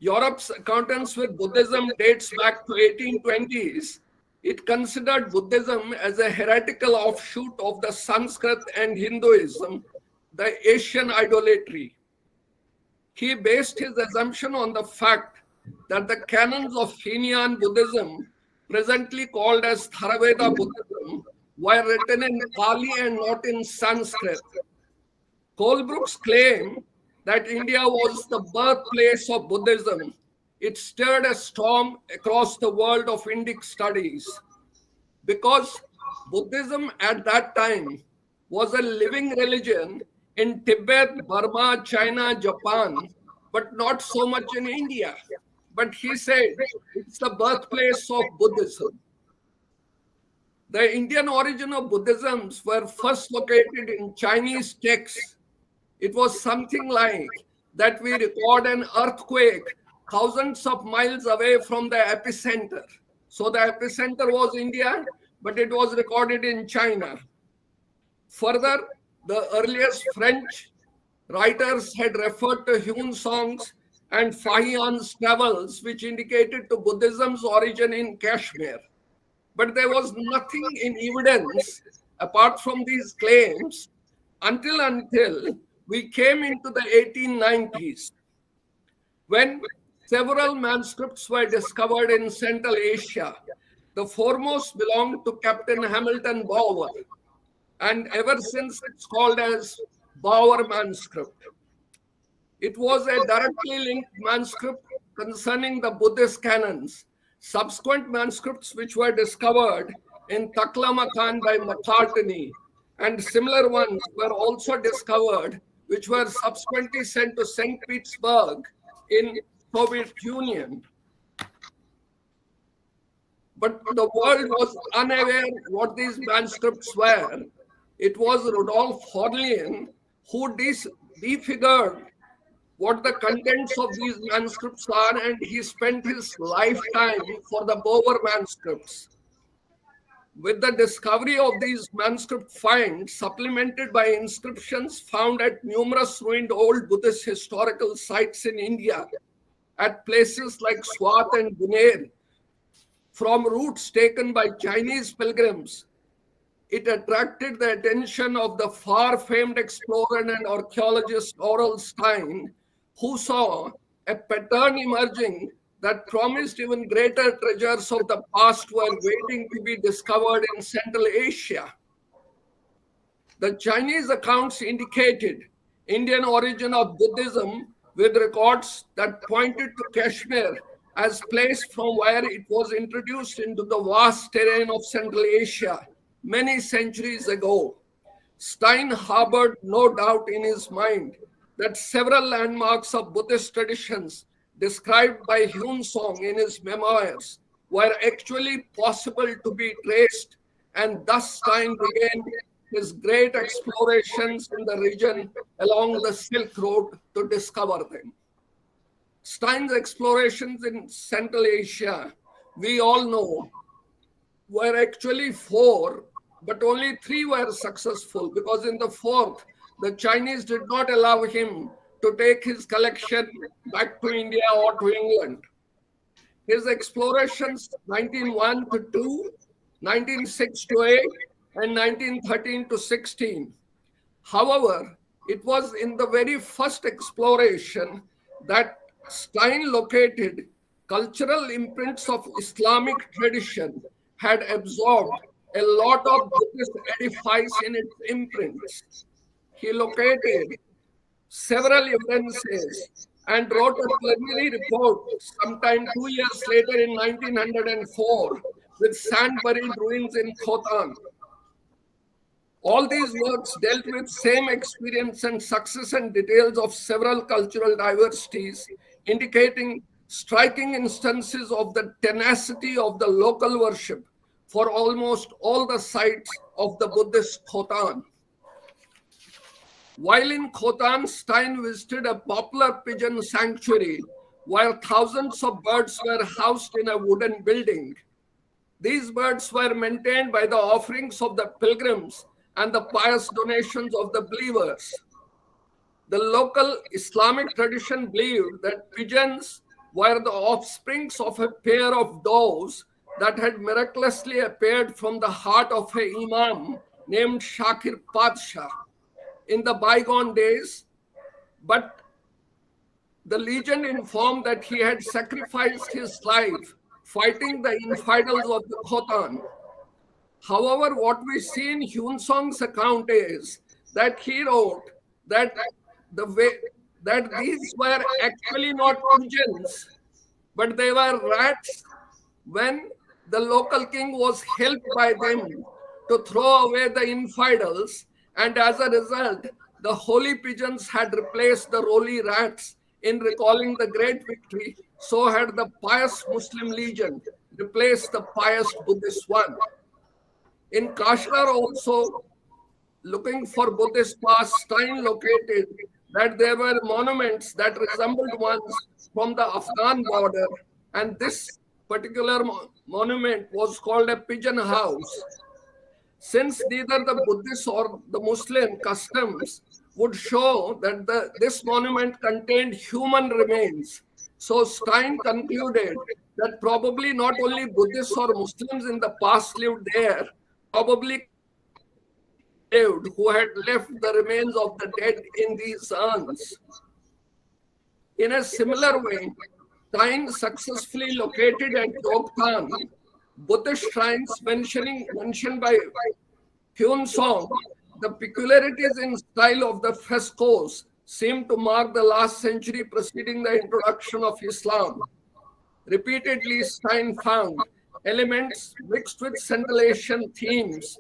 Europe's acquaintance with Buddhism dates back to 1820s. It considered Buddhism as a heretical offshoot of the Sanskrit and Hinduism, the Asian idolatry. He based his assumption on the fact that the canons of Hinian Buddhism, presently called as Theravada Buddhism, were written in Pali and not in Sanskrit. Colebrook's claim that India was the birthplace of Buddhism, it stirred a storm across the world of Indic studies, because Buddhism at that time was a living religion in Tibet, Burma, China, Japan, but not so much in India. But he said it's the birthplace of Buddhism. The Indian origin of Buddhism were first located in Chinese texts. It was something like that we record an earthquake thousands of miles away from the epicenter. So the epicenter was India, but it was recorded in China. Further, the earliest French writers had referred to Huon songs and Fahian's travels, which indicated to Buddhism's origin in Kashmir. But there was nothing in evidence apart from these claims until we came into the 1890s, when several manuscripts were discovered in Central Asia. The foremost belonged to Captain Hamilton Bower, and ever since it's called as Bower manuscript. It was a directly linked manuscript concerning the Buddhist canons. Subsequent manuscripts which were discovered in Taklamakan by Macartney and similar ones were also discovered, which were subsequently sent to St. Petersburg in Soviet Union. But the world was unaware what these manuscripts were. It was Rudolf Horlian who defigured what the contents of these manuscripts are, and he spent his lifetime for the Bower manuscripts. With the discovery of these manuscript finds, supplemented by inscriptions found at numerous ruined old Buddhist historical sites in India, at places like Swat and Buner, from routes taken by Chinese pilgrims, it attracted the attention of the far-famed explorer and archaeologist Aurel Stein, who saw a pattern emerging that promised even greater treasures of the past were waiting to be discovered in Central Asia. The Chinese accounts indicated Indian origin of Buddhism with records that pointed to Kashmir as place from where it was introduced into the vast terrain of Central Asia many centuries ago. Stein harbored no doubt in his mind that several landmarks of Buddhist traditions described by Huon Song in his memoirs were actually possible to be traced, and thus Stein began his great explorations in the region along the Silk Road to discover them. Stein's explorations in Central Asia, we all know, were actually 4, but only 3 were successful, because in the 4th, the Chinese did not allow him to take his collection back to India or to England. His explorations 1901 to 2, 1906 to 8, and 1913 to 16. However, it was in the very first exploration that Stein located cultural imprints of Islamic tradition had absorbed a lot of Buddhist edifice in its imprints. He located several evidences and wrote a preliminary report sometime 2 years later in 1904 with sand-buried ruins in Khotan. All these works dealt with same experience and success and details of several cultural diversities, indicating striking instances of the tenacity of the local worship for almost all the sites of the Buddhist Khotan. While in Khotan, Stein visited a popular pigeon sanctuary where thousands of birds were housed in a wooden building. These birds were maintained by the offerings of the pilgrims and the pious donations of the believers. The local Islamic tradition believed that pigeons were the offsprings of a pair of doves that had miraculously appeared from the heart of a imam named Shakir Padshah in the bygone days, but the legend informed that he had sacrificed his life fighting the infidels of the Khotan. However, what we see in Hyun Song's account is that he wrote that these were actually not pigeons, but they were rats when the local king was helped by them to throw away the infidels, and as a result, the holy pigeons had replaced the lowly rats in recalling the great victory. So had the pious Muslim legion replaced the pious Buddhist one. In Kashgar also, looking for Buddhist past, Stein located that there were monuments that resembled ones from the Afghan border, and this particular monument was called a pigeon house. Since neither the Buddhist or the Muslim customs would show that this monument contained human remains, so Stein concluded that probably not only Buddhists or Muslims in the past lived there, probably lived who had left the remains of the dead in these urns. In a similar way, Stein successfully located at Yogtan Buddhist shrines mentioned by Hyun Song. The peculiarities in style of the frescoes seem to mark the last century preceding the introduction of Islam. Repeatedly, Stein found elements mixed with scintillation themes.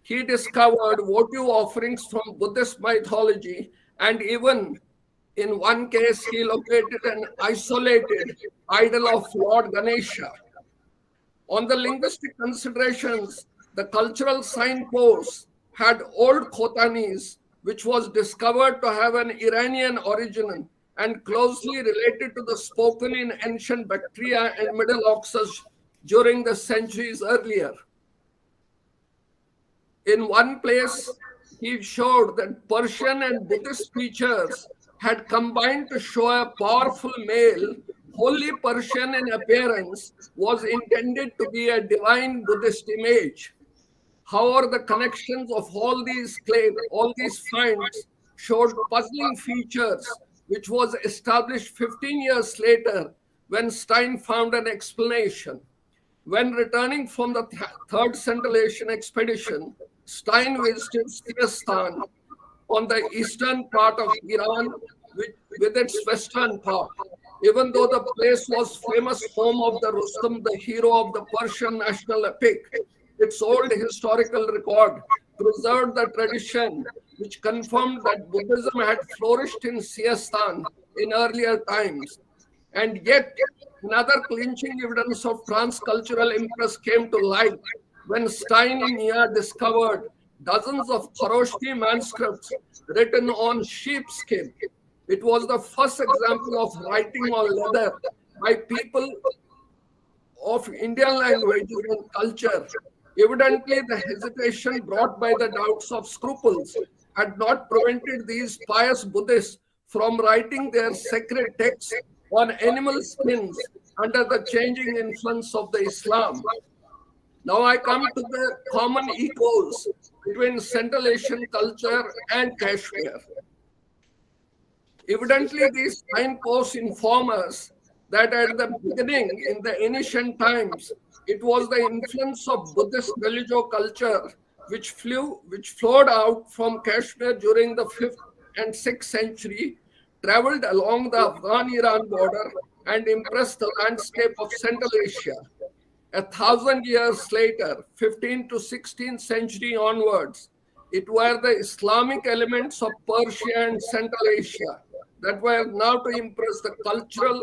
He discovered votive offerings from Buddhist mythology, and even in one case, he located an isolated idol of Lord Ganesha. On the linguistic considerations, the cultural signposts had Old Khotanese, which was discovered to have an Iranian origin and closely related to the spoken in ancient Bactria and Middle Oxus during the centuries earlier. In one place, he showed that Persian and Buddhist features had combined to show a powerful male, wholly Persian in appearance, was intended to be a divine Buddhist image. However, the connections of all these finds showed puzzling features, which was established 15 years later when Stein found an explanation. When returning from the third scintillation expedition, Stein visited Sistan on the eastern part of Iran with its western part. Even though the place was famous home of the Rustam, the hero of the Persian national epic, its old historical record preserved the tradition which confirmed that Buddhism had flourished in Sistan in earlier times. And yet, another clinching evidence of transcultural impress came to light when Stein in Nia discovered dozens of Kharoshthi manuscripts written on sheepskin. It was the first example of writing on leather by people of Indian languages and culture. Evidently, the hesitation brought by the doubts of scruples had not prevented these pious Buddhists from writing their sacred texts on animal skins under the changing influence of the Islam. Now I come to the common echoes between Central Asian culture and Kashmir. Evidently, these signposts inform us that at the beginning, in the ancient times, it was the influence of Buddhist religio-culture which flowed out from Kashmir during the 5th and 6th century, traveled along the Afghan-Iran border, and impressed the landscape of Central Asia. 1,000 years later, 15th to 16th century onwards, it were the Islamic elements of Persia and Central Asia that were now to impress the cultural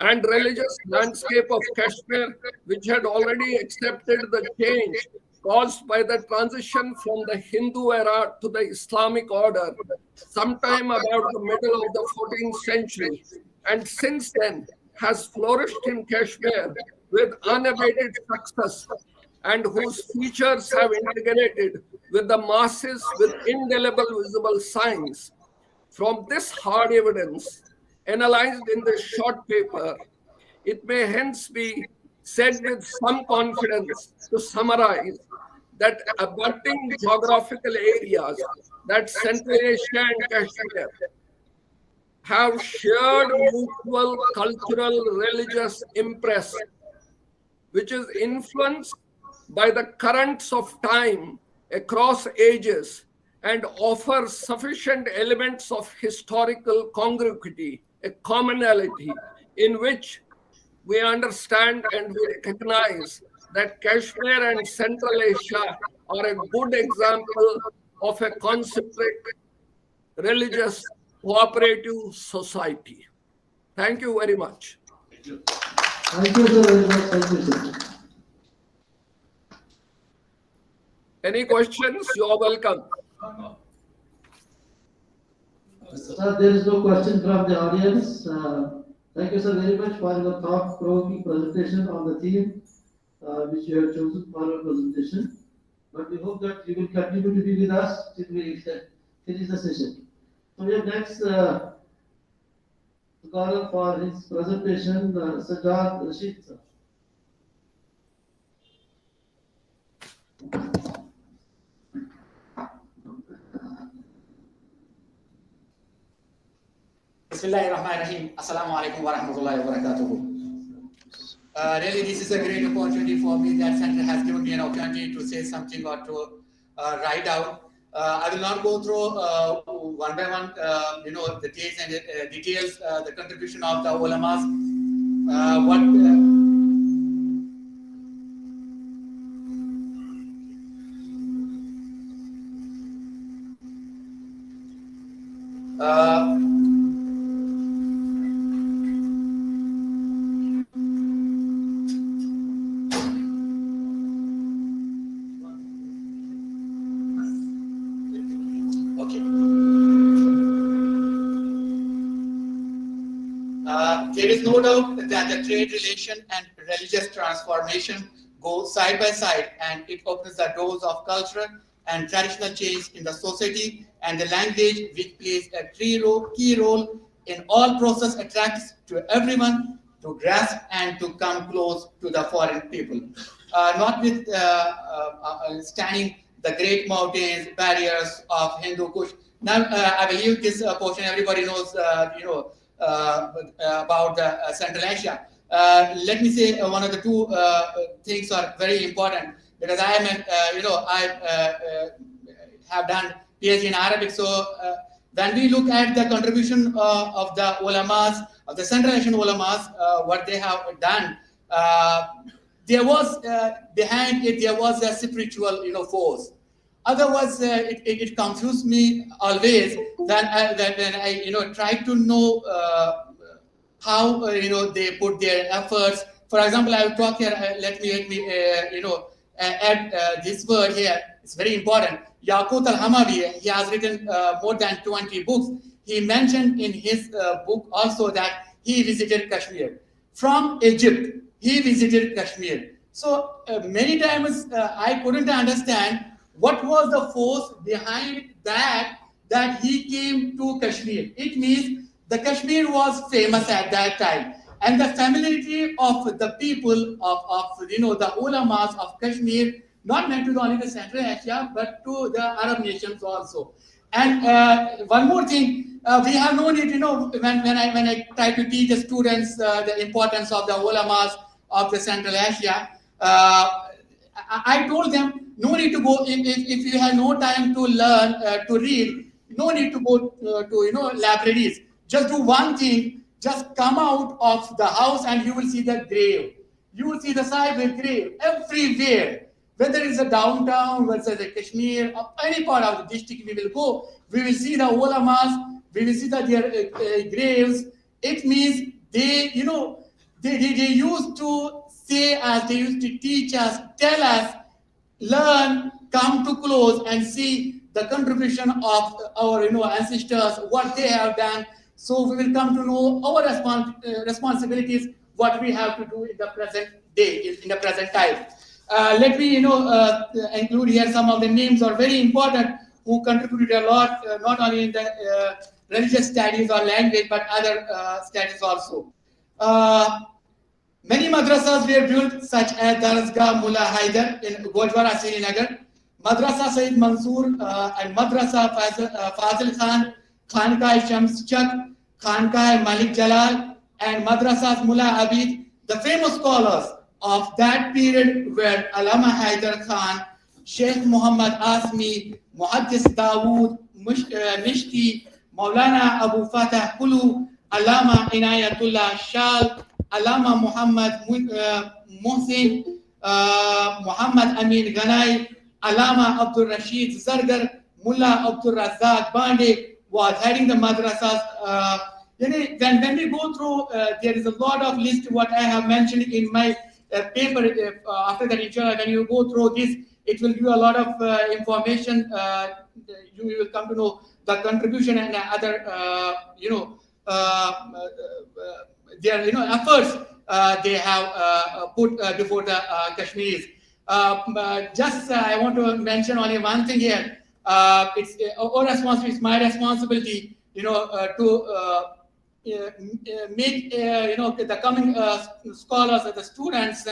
and religious landscape of Kashmir, which had already accepted the change caused by the transition from the Hindu era to the Islamic order sometime about the middle of the 14th century, and since then has flourished in Kashmir with unabated success, and whose features have integrated with the masses with indelible visible signs. From this hard evidence, analyzed in this short paper, it may hence be said with some confidence to summarize that abutting geographical areas, that Central Asia and Kashmir, have shared mutual cultural religious impress, which is influenced by the currents of time across ages and offers sufficient elements of historical congruity, a commonality in which we understand and we recognize that Kashmir and Central Asia are a good example of a concentric religious cooperative society. Thank you very much. Thank you, sir, very much. Thank you, sir. Any questions? You are welcome. Sir, there is no question from the audience. Thank you, sir, very much for your thought-provoking presentation on the theme which you have chosen for your presentation. But we hope that you will continue to be with us till we finish the session. So we have next caller for his presentation, Sajjad Rashid, sir. Bismillahirrahmanirrahim. Assalamu alaikum wa rahmatullahi wa barakatuhu. Really, this is a great opportunity for me that center has given me an opportunity to say something or to write down. I will not go through one by one, the dates and details, the contribution of the ulamas. There is no doubt that the trade relation and religious transformation go side by side, and it opens the doors of culture and traditional change in the society, and the language, which plays a key role in all process, attracts to everyone to grasp and to come close to the foreign people. Not with standing the great mountains, barriers of Hindu Kush. Now, I will leave this portion. Everybody knows, about Central Asia. Let me say one of the two things are very important, because I am, I have done PhD in Arabic. So when we look at the contribution of the ulamas, of the Central Asian ulamas, what they have done, there was behind it, there was a spiritual, force. Otherwise, it confused me always when I try to know how they put their efforts. For example, I will talk here. Let me add this word here. It's very important. Yaqut al-Hamawi, he has written more than 20 books. He mentioned in his book also that he visited Kashmir. From Egypt, he visited Kashmir. So many times I couldn't understand what was the force behind that he came to Kashmir. It means the Kashmir was famous at that time, and the familiarity of the people of the ulamas of Kashmir, not meant to only the Central Asia but to the Arab nations also. And one more thing, we have no need, when I try to teach the students the importance of the ulamas of the Central Asia, I told them, no need to go, if you have no time to learn, to read, no need to go to libraries. Just do one thing, just come out of the house and you will see the grave. You will see the Sahib grave everywhere. Whether it's a downtown, whether it's a Kashmir, or any part of the district we will go, we will see the ulamas, we will see their graves. It means they used to say us, they used to teach us, tell us, learn, come to close and see the contribution of our ancestors, what they have done. So we will come to know our responsibilities, what we have to do in the present day, in the present time. Let me include here some of the names are very important who contributed a lot, not only in the religious studies or language, but other studies also. Many madrasas were built, such as Darasgah Mullah Haidar in Gojwara, Srinagar, Madrasa Sayyid Mansoor, and Madrasa Fazil Khan, Khankai Shams Chak, Khankai Malik Jalal, and Madrasas Mullah Abid. The famous scholars of that period were Allama Haidar Khan, Sheikh Muhammad Asmi, Muhaddis Dawood, Mishti, Maulana Abu Fatah Kulu, Allama Inayatullah Shal, Allama Muhammad Muhsin, Muhammad Amin Ganai, Allama Abdul Rashid Zargar, Mullah Abdul Razak Bande was heading the madrasas. When we go through, there is a lot of list what I have mentioned in my paper. After that, inshallah, when you go through this, it will give you a lot of information. You will come to know the contribution and other, their efforts they have put before the Kashmiris. Just I want to mention only one thing here. It's our responsibility, it's my responsibility, to make the coming scholars or the students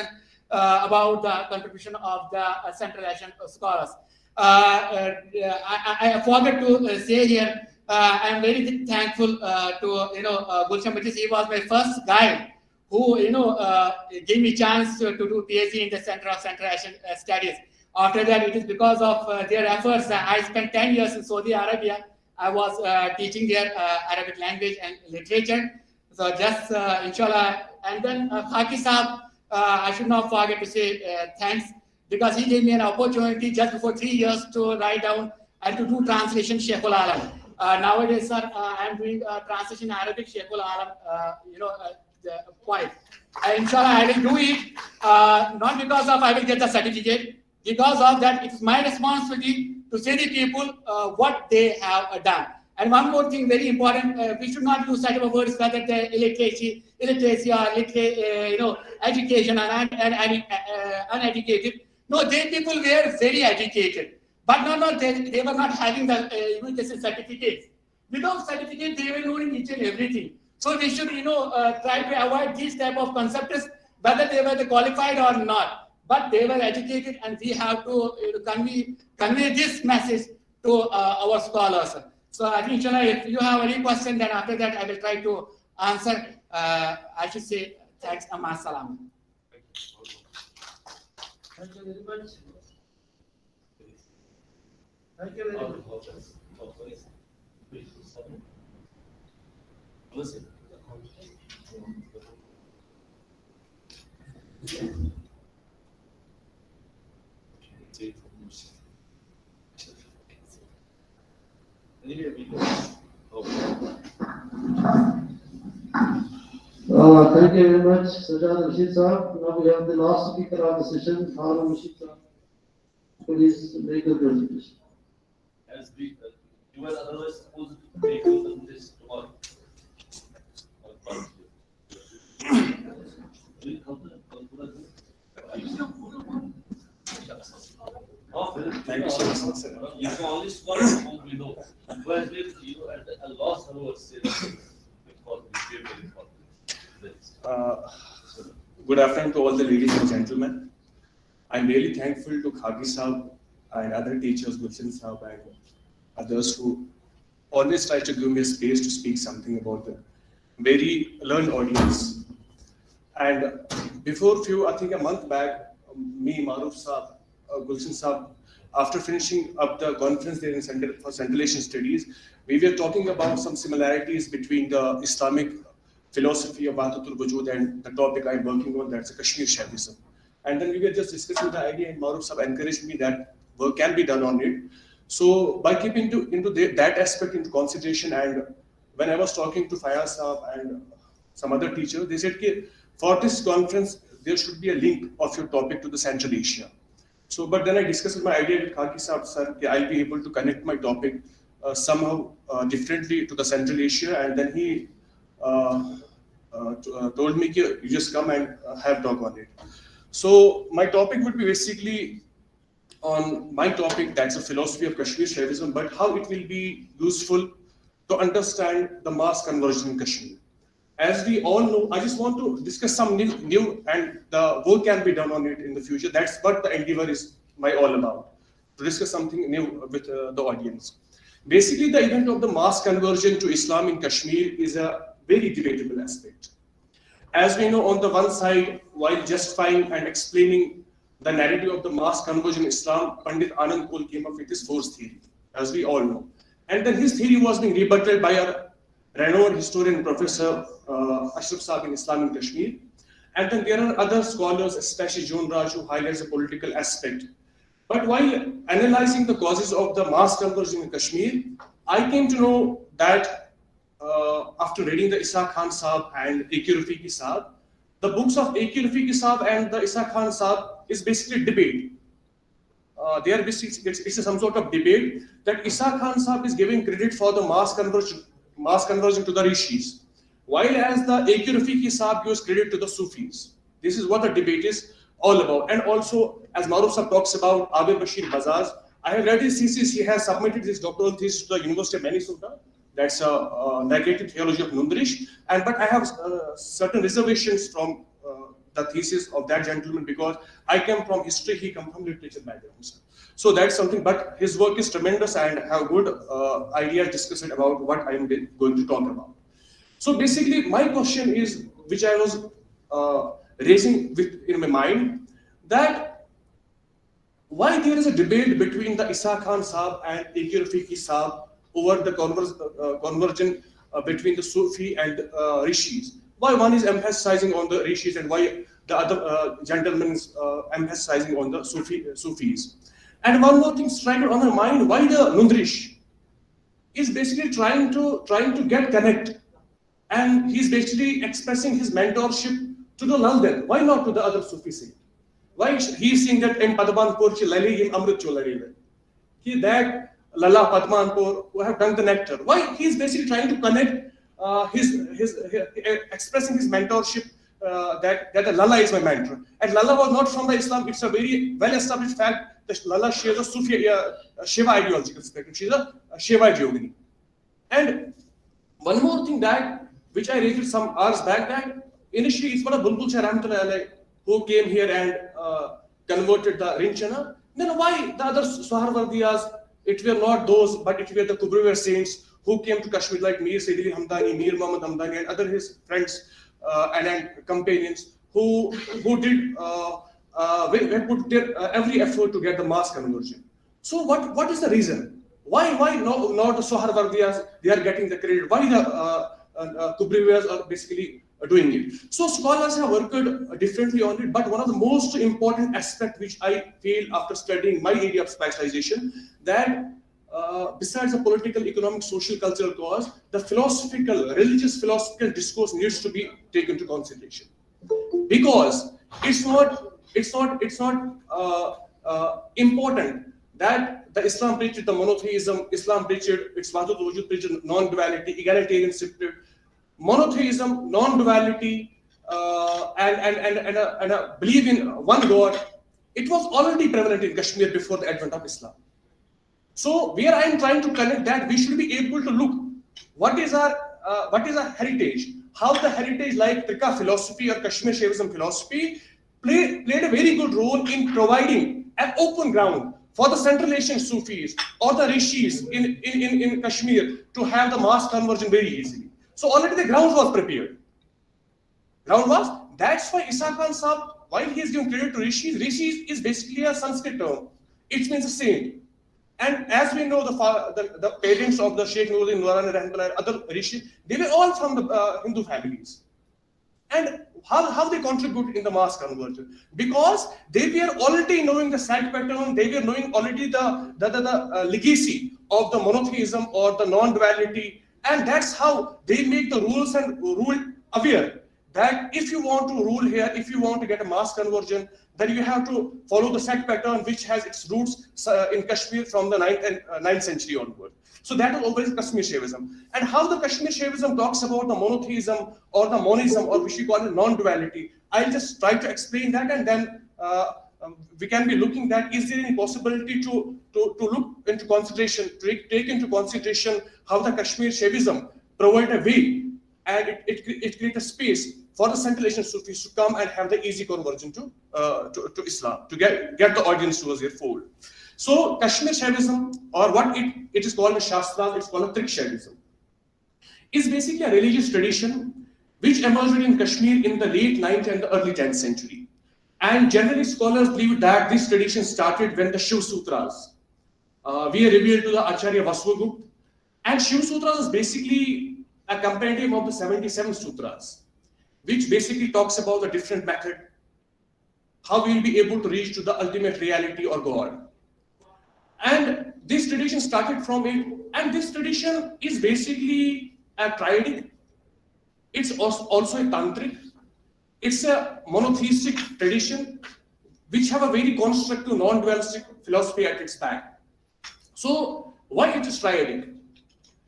about the contribution of the Central Asian scholars. I forgot to say here, I am very thankful to Gulshan Bachis. He was my first guide who gave me chance to do PhD in the Center of Central Asian Studies. After that, it is because of their efforts. I spent 10 years in Saudi Arabia. I was teaching their Arabic language and literature. So just inshallah, and then Khaki Saab, I should not forget to say thanks, because he gave me an opportunity just before 3 years to write down and to do translation Sheikhul Alam. Nowadays, sir, I am doing translation Arabic Sheikhul Alam, quite. Inshallah, I will do it, not because of I will get the certificate, because of that it is my responsibility to say to people what they have done. And one more thing, very important, we should not use such words whether the illiteracy or education and uneducated. No, they people were very educated, but they were not having the certificates. Without certificate, they were knowing each and everything. So we should try to avoid these type of concepts, whether they were qualified or not. But they were educated, and we have to convey this message to our scholars. So I think, inshallah, if you have any question, then after that I will try to answer. I should say thanks, amma salam. Thank you very much. Thank you very much. Thank you very much, Sajjad Rashid Sahab. Now we have the last speaker of the session, Harun Rashid Sahab. Please make a presentation. As we, you were otherwise supposed to make your presentation tomorrow. Thank you so much, sir. You can only score who we know. Whereas with you at a loss, I would say Good afternoon to all the ladies and gentlemen. I'm really thankful to Khagi Saab and other teachers, Gulshan Saab and others who always try to give me a space to speak something about the very learned audience. And before I think a month back, me, Maruf Saab, Gulshan Saab, after finishing up the conference there in Center for Central Asian Studies, we were talking about some similarities between the Islamic philosophy of Wahdatul Wujud and the topic I'm working on, that's Kashmir Shaivism. And then we were just discussing the idea, and Maruf Saab encouraged me that work can be done on it. So by keeping that aspect into consideration, and when I was talking to Fayaz Saab and some other teachers, they said, for this conference, there should be a link of your topic to the Central Asia. So, but then I discussed my idea with Khaki Saab, sir, I'll be able to connect my topic somehow differently to the Central Asia, and then he told me, you just come and have talk on it. So my topic would be basically on my topic, that's a philosophy of Kashmir Shaivism, but how it will be useful to understand the mass conversion in Kashmir. As we all know, I just want to discuss some new and the work can be done on it in the future. That's what the endeavor is all about, to discuss something new with the audience. Basically, the event of the mass conversion to Islam in Kashmir is a very debatable aspect. As we know, on the one side, while justifying and explaining the narrative of the mass conversion in Islam, Pandit Anand Kul came up with his force theory, as we all know. And then his theory was being rebutted by a renowned historian, Professor Ashraf Saab in Islam in Kashmir. And then there are other scholars, especially John Raj, who highlights the political aspect. But while analyzing the causes of the mass conversion in Kashmir, I came to know that after reading the Isa Khan Saab and A.K. Rafiqi Saab, the books of A.K. Rafiqi Saab and the Isa Khan Saab is basically debate. They are basically, it's some sort of debate that Isa Khan Saab is giving credit for the mass conversion to the Rishis, while as the A.K. Rafiqi Saab gives credit to the Sufis. This is what the debate is all about. And also, as Maruf Saab talks about Abir Bashir Bazaz, I have read his thesis. He has submitted his doctoral thesis to the University of Minnesota. That's a negative theology of Nundrish. But I have certain reservations from the thesis of that gentleman because I come from history, he comes from literature background. So that's something, but his work is tremendous and have good ideas discussed about what I'm going to talk about. So basically, my question is, which I was raising in my mind, that why there is a debate between the Isa Khan Saab and A.K. Rafiqi Saab over the conversion between the Sufi and Rishis. Why one is emphasizing on the Rishis and why the other gentleman is emphasizing on the Sufis. And one more thing struck on my mind, why the Nundrish is basically trying to get connect, and he's basically expressing his mentorship to the Lalden. Why not to the other Sufi saint? Why he's saying that in Padmanpur chi lali yim amrit cholari, he that Lala Padmanpur who have done the nectar. Why he's basically trying to connect his expressing his mentorship that the Lala is my mentor. And Lala was not from the Islam. It's a very well established fact that Lala shares a Sufi Shiva ideological spectrum. She's a Shivaite yogini. And one more thing that which I raised some hours back, that initially it's one of Bulbul Shah Rahmatullah who came here and converted the Rinchana. Then why the other Suharwardiyas, it were not those, but it were the Kubriwer saints who came to Kashmir like Mir Sayyid Ali Hamdani, Mir Muhammad Hamdani and other his friends and companions who did put their every effort to get the mass conversion. So what is the reason? Why not the Suharwardiyas, they are getting the credit? Why the Kubriwers are basically doing it? So scholars have worked differently on it, but one of the most important aspects which I feel after studying my area of specialization, that besides the political, economic, social, cultural cause, the religious philosophical discourse needs to be taken into consideration, because it's not important that the Islam preached the monotheism, Islam preached its Wahdatul Wujud, preached non-duality, egalitarian spirit, monotheism, non-duality, and a belief in one God it was already prevalent in Kashmir before the advent of Islam. So where I am trying to connect that, we should be able to look what is our heritage, how the heritage like Trika philosophy or Kashmir Shaivism philosophy played a very good role in providing an open ground for the Central Asian Sufis or the Rishis in Kashmir to have the mass conversion very easily. So already the ground was prepared. That's why Isa Khan Sahib, while he is giving credit to Rishis is basically a Sanskrit term. It means a saint. And as we know, the parents of the Sheikh Nuruddin Noorani Rahmatullah, other Rishis, they were all from the Hindu families. And how they contribute in the mass conversion? Because they were already knowing the site pattern, they were knowing already the legacy of the monotheism or the non-duality, and that's how they make the rules and rule aware that if you want to rule here, if you want to get a mass conversion, then you have to follow the sect pattern which has its roots in Kashmir from the 9th century onward. So that is always Kashmir Shaivism. And how the Kashmir Shaivism talks about the monotheism or the monism, or which we call it non-duality, I'll just try to explain that, and then we can be looking at, is there any possibility to look into consideration, take into consideration how the Kashmir Shaivism provide a way, and it creates a space for the Central Asian Sufis to come and have the easy conversion to Islam, to get the audience towards their fold. So Kashmir Shaivism, or what it is called in Shastras, it's called a Trik Shaivism, is basically a religious tradition which emerged in Kashmir in the late 9th and the early 10th century. And generally scholars believe that this tradition started when the Shiv Sutras were revealed to the Acharya Vaswagupta. And Shiv Sutras is basically a compendium of the 77 sutras, which basically talks about the different method, how we will be able to reach to the ultimate reality or God. And this tradition started from it, and this tradition is basically a triadic, it's also a tantric, it's a monotheistic tradition which have a very constructive non-dualistic philosophy at its back. So why it is triadic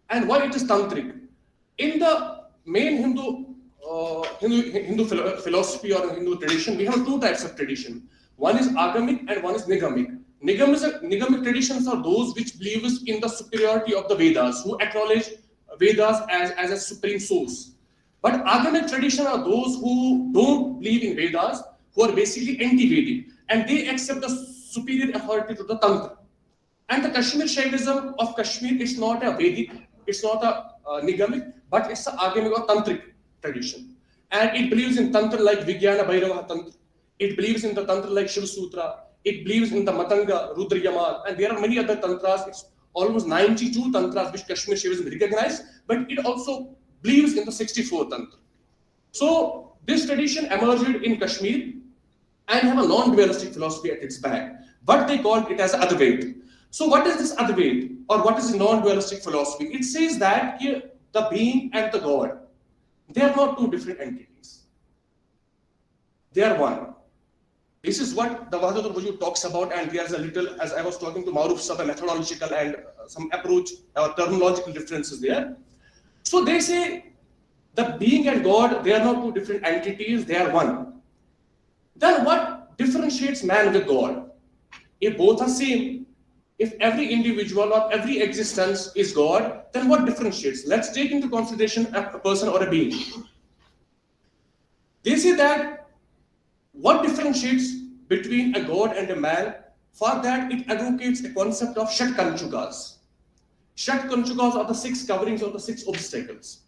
and why it is tantric? In the main Hindu philosophy or Hindu tradition, we have two types of tradition. One is agamic and one is nigamic. Nigamic traditions are those which believe in the superiority of the Vedas, who acknowledge Vedas as a supreme source. But agamic tradition are those who don't believe in Vedas, who are basically anti-Vedic, and they accept the superior authority to the Tantra. And the Kashmir Shaivism of Kashmir is not a Vedic, it's not a nigamic, but it's an agamic or tantric tradition. And it believes in Tantra like Vijnana Bhairava Tantra. It believes in the Tantra like Shiv Sutra. It believes in the Matanga, Rudra Yamal, and there are many other Tantras. It's almost 92 Tantras which Kashmir Shaivism recognized, but it also believes in the 64 Tantra. So this tradition emerged in Kashmir and have a non-dualistic philosophy at its back. But they called it as Advaita. So what is this Advaita, or what is the non-dualistic philosophy? It says that here, the being and the God, they are not two different entities. They are one. This is what the Wahdatul Wujud talks about, and there's a little, as I was talking to Maruf Sab, methodological and some approach or terminological differences there. So they say the being and God, they are not two different entities, they are one. Then what differentiates man with God? If both are same, if every individual or every existence is God, then what differentiates? Let's take into consideration a person or a being. They say that what differentiates between a God and a man? For that, it advocates a concept of Shat Kanchukas. Shat Kanchukas are the 6 coverings or the 6 obstacles.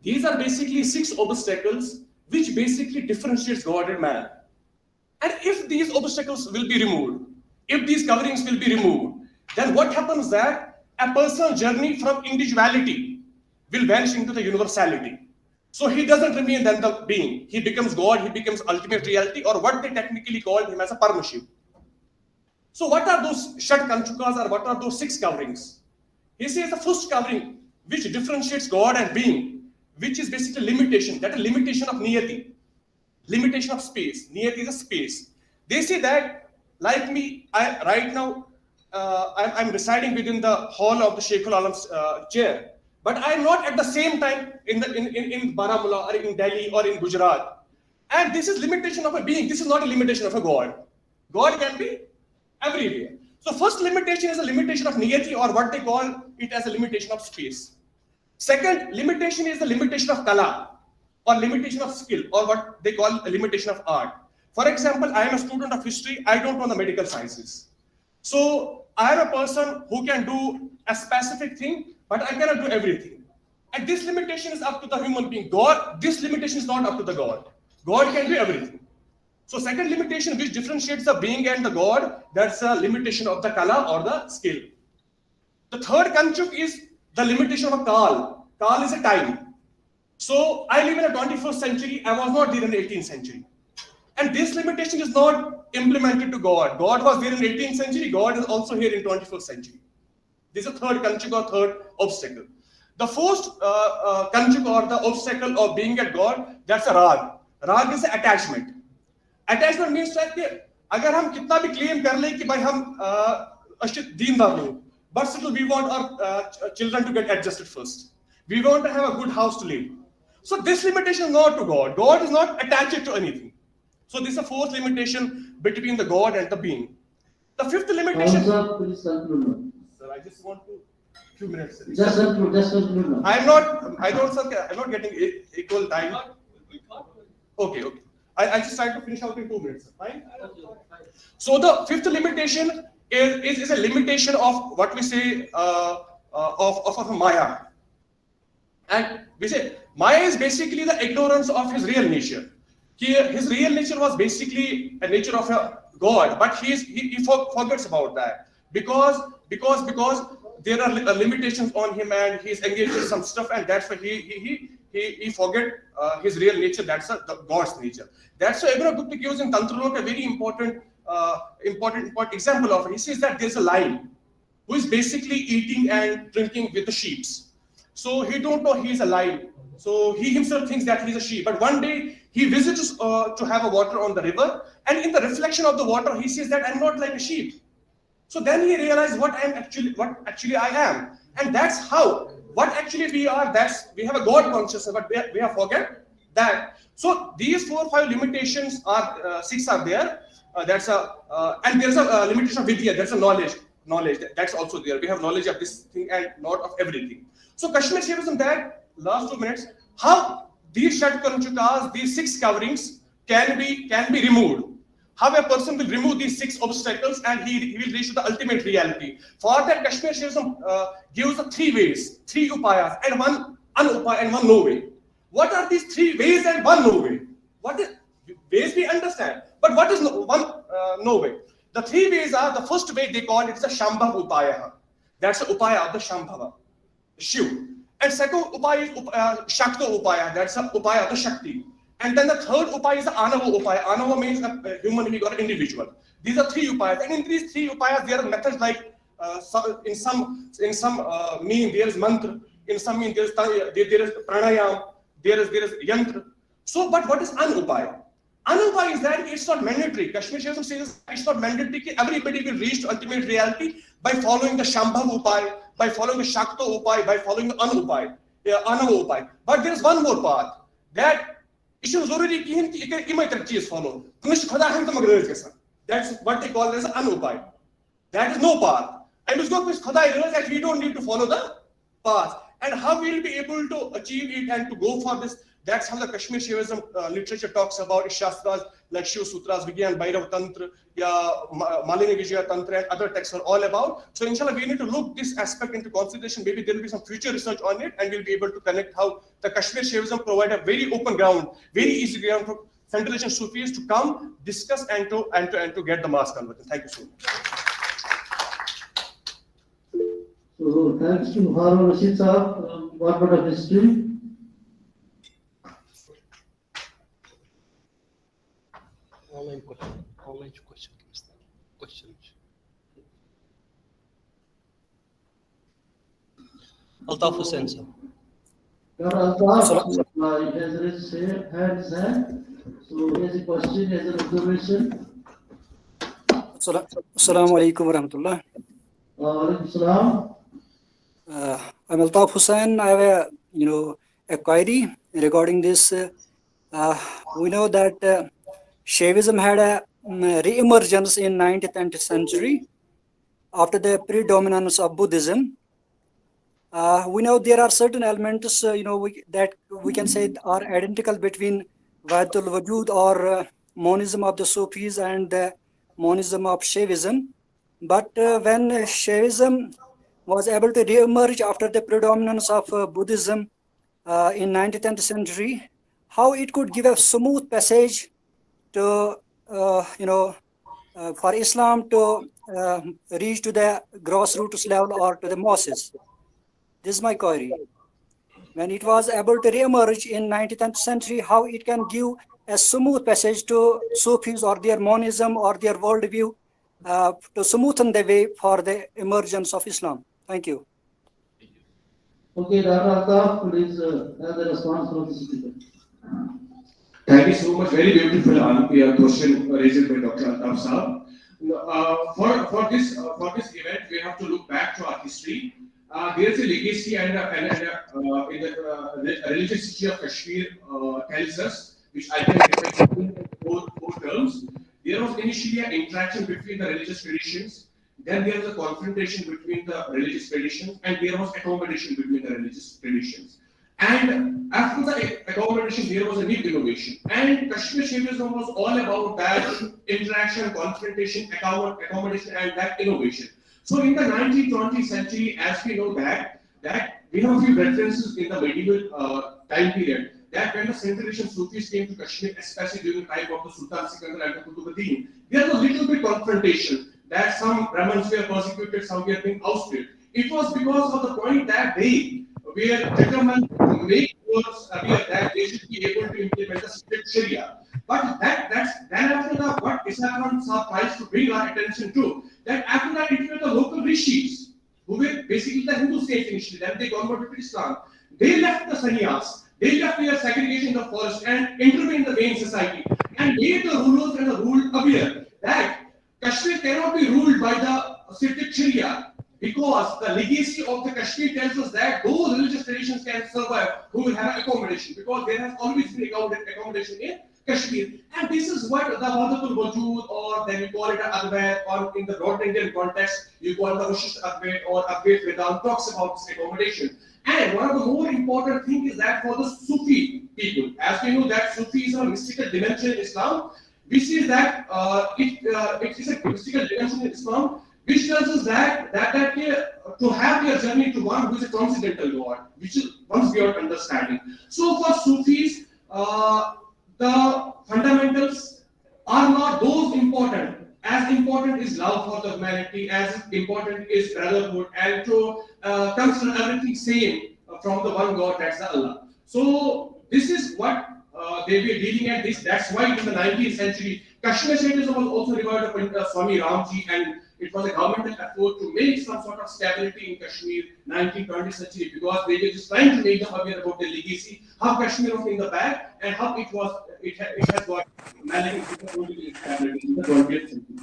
These are basically 6 obstacles which basically differentiates God and man. And if these obstacles will be removed, if these coverings will be removed, then what happens that a personal journey from individuality will vanish into the universality. So he doesn't remain then the being. He becomes God, he becomes ultimate reality, or what they technically call him as a Paramashiv. So what are those Shat Kanchukas, or what are those 6 coverings? He says the first covering which differentiates God and being, which is basically limitation, that is limitation of niyati, limitation of space. Niyati is a space. They say that, like me, right now, I'm residing within the hall of the Sheikhul Alam's chair, but I'm not at the same time in Baramulla or in Delhi or in Gujarat. And this is limitation of a being. This is not a limitation of a God. God can be everywhere. So first limitation is a limitation of niyati, or what they call it as a limitation of space. Second limitation is the limitation of kala, or limitation of skill, or what they call a limitation of art. For example, I am a student of history, I don't know the medical sciences. So I am a person who can do a specific thing, but I cannot do everything. And this limitation is up to the human being. God, this limitation is not up to the God. God can do everything. So second limitation, which differentiates the being and the God, that's a limitation of the kala or the skill. The third kanchuk is the limitation of a kal. Kal is a time. So I live in the 21st century, I was not there in the 18th century. And this limitation is not implemented to God. God was there in the 18th century, God is also here in 21st century. This is the third kanchuk or third obstacle. The fourth kanchuk or the obstacle of being at God, that's a rag. Rag is attachment. Attachment means that अगर हम कितना भी claim कर लें कि भाई हम अशित दीनदार लोग, but still we want our children to get adjusted first. We want to have a good house to live. So this limitation is not to God. God is not attached to anything. So this is the fourth limitation between the God and the being. The fifth limitation. Sir, please conclude. Sir, I just want to few minutes. Sir. Just conclude now. I'm not getting equal time. Okay. I just try to finish out in 2 minutes. Fine. So the fifth limitation is a limitation of what we say of Maya. And we say Maya is basically the ignorance of his real nature. His real nature was basically a nature of a God, but he forgets about that because there are limitations on him and he's engaged in some stuff, and that's why he forget his real nature. That's the God's nature. That's why Abhinav Gupta gives in Tantralok a very important example of it. He says that there's a lion who is basically eating and drinking with the sheep. So he don't know he's a lion. So he himself thinks that he's a sheep. But one day he visits to have a water on the river, and in the reflection of the water, he says that I'm not like a sheep. So then he realized what actually I am, and that's how what actually we are. We have a God consciousness, but we have forget that. So these 4 or 5 limitations are 6 are there. And there's a limitation of vidya. There's a knowledge. That's also there. We have knowledge of this thing and not of everything. So Kashmir Shaivism, that last 2 minutes, how these Shat Kanchukas, these 6 coverings can be removed. How a person will remove these 6 obstacles and he will reach to the ultimate reality. For that, Kashmir Shaivism gives the 3 ways, 3 upayas, and 1 anupaya and 1 no way. What are these 3 ways and 1 no way? What is ways we understand, but what is no way? The 3 ways are, the first way they call it is a Shambhav upaya. That's the upaya of the Shambhava, Shiv. And second upaya is Shakta upaya. That's the upaya of the Shakti. And then the third upaya is the Anava upaya. Anava means a human being or an individual. These are 3 upayas. And in these 3 upayas, there are methods like in some meaning there is mantra, in some meaning there is pranayam, there is yantra. So, but what is anupaya? Anupaya is that it's not mandatory. Kashmir Shaivism says it's not mandatory that everybody will reach to ultimate reality by following the Shambhav upaya, by following the Shakta upaya, by following the Anupaya, Anava upaya. But there is one more path that issue zaruri ki ki imay tak cheez follow. Kunish khoda ham to magraj ke saath. That's what they call as anupaya. That is no path. And usko kuch khoda realize that we don't need to follow the path. And how we will be able to achieve it and to go for this, that's how the Kashmir Shaivism literature talks about Shastras like Shiv Sutras, Vigyan, Bhairav Tantra, Malini Vijaya Tantra, and other texts are all about. So inshallah, we need to look this aspect into consideration. Maybe there will be some future research on it, and we'll be able to connect how the Kashmir Shaivism provide a very open ground, very easy ground for Central Asian Sufis to come, discuss, and to get the mass conversion. Thank you so much. So thanks to Harun Rashid Sahab, Department of History. Online questions. Altaf Hussain sir. Dr. Altaf has raised his hand. So he has a question, he has an observation. Assalamu alaikum warahmatullah. Alaikum salam. I'm Altaf Hussain. I have a query regarding this. We know that Shaivism had a re-emergence in 19th and 20th century after the predominance of Buddhism. We know there are certain elements, that we can say are identical between Wahdatul Wujud or monism of the Sufis and the monism of Shaivism. But when Shaivism was able to re-emerge after the predominance of Buddhism in 19th century, how it could give a smooth passage to, for Islam to reach to the grassroots level or to the masses. This is my query. When it was able to re-emerge in 19th century, how it can give a smooth passage to Sufis or their monism or their worldview to smoothen the way for the emergence of Islam. Thank you. Okay, Dr. Altaf, please have the response from the speaker. Thank you so much. Very beautiful question raised by Dr. Altaf Saab. For this event, we have to look back to our history. There is a legacy and in the religious history of Kashmir tells us, which I can define in four terms. There was initially an interaction between the religious traditions, then there was a confrontation between the religious traditions, and there was accommodation between the religious traditions. And after the accommodation, there was a new innovation. And Kashmir Shaivism was all about that interaction, confrontation, accommodation, and that innovation. So in the 19th, 20th century, as we know that we have a few references in the medieval time period, that when the Central Asian Sufis came to Kashmir, especially during the time of the Sultan Sikandar and the Kutubuddin, there was a little bit confrontation that some Brahmins were persecuted, some were being ousted. It was because of the point that they were determined to make towards that they should be able to implement the strict Sharia. But then after that, what Islam tries to bring our attention to, that after that it were the local rishis, who were basically the Hindu states initially, then they converted to Islam. They left the sannyas, they left their segregation in the forest and intervened in the main society and made the rulers and the ruled aware that Kashmir cannot be ruled by the strict Sharia, because the legacy of the Kashmir tells us that those religious traditions can survive who will have accommodation, because there has always been accommodation in Kashmir. And this is what the Wahdatul Wujud, or then you call it Advait, or in the North Indian context, you call it the Vashisht Advait or Advait Vedanta, talks about this accommodation. And one of the more important things is that for the Sufi people, as we know that Sufi is a mystical dimension in Islam, we see that it is a mystical dimension in Islam, which tells us that to have their journey to one who is a transcendental God, which is once beyond understanding. So for Sufis, the fundamentals are not those important. As important is love for the humanity, as important is brotherhood, and to consider everything same from the one God, that's the Allah. So this is what they were dealing at this. That's why in the 19th century, Kashmir Shaivism was also revived by Swami Ramji, and it was a governmental effort to make some sort of stability in Kashmir, 19th, 20th century, because they were just trying to make them aware about their legacy, how Kashmir was in the back, and how it has got managed to stability in the 20th century.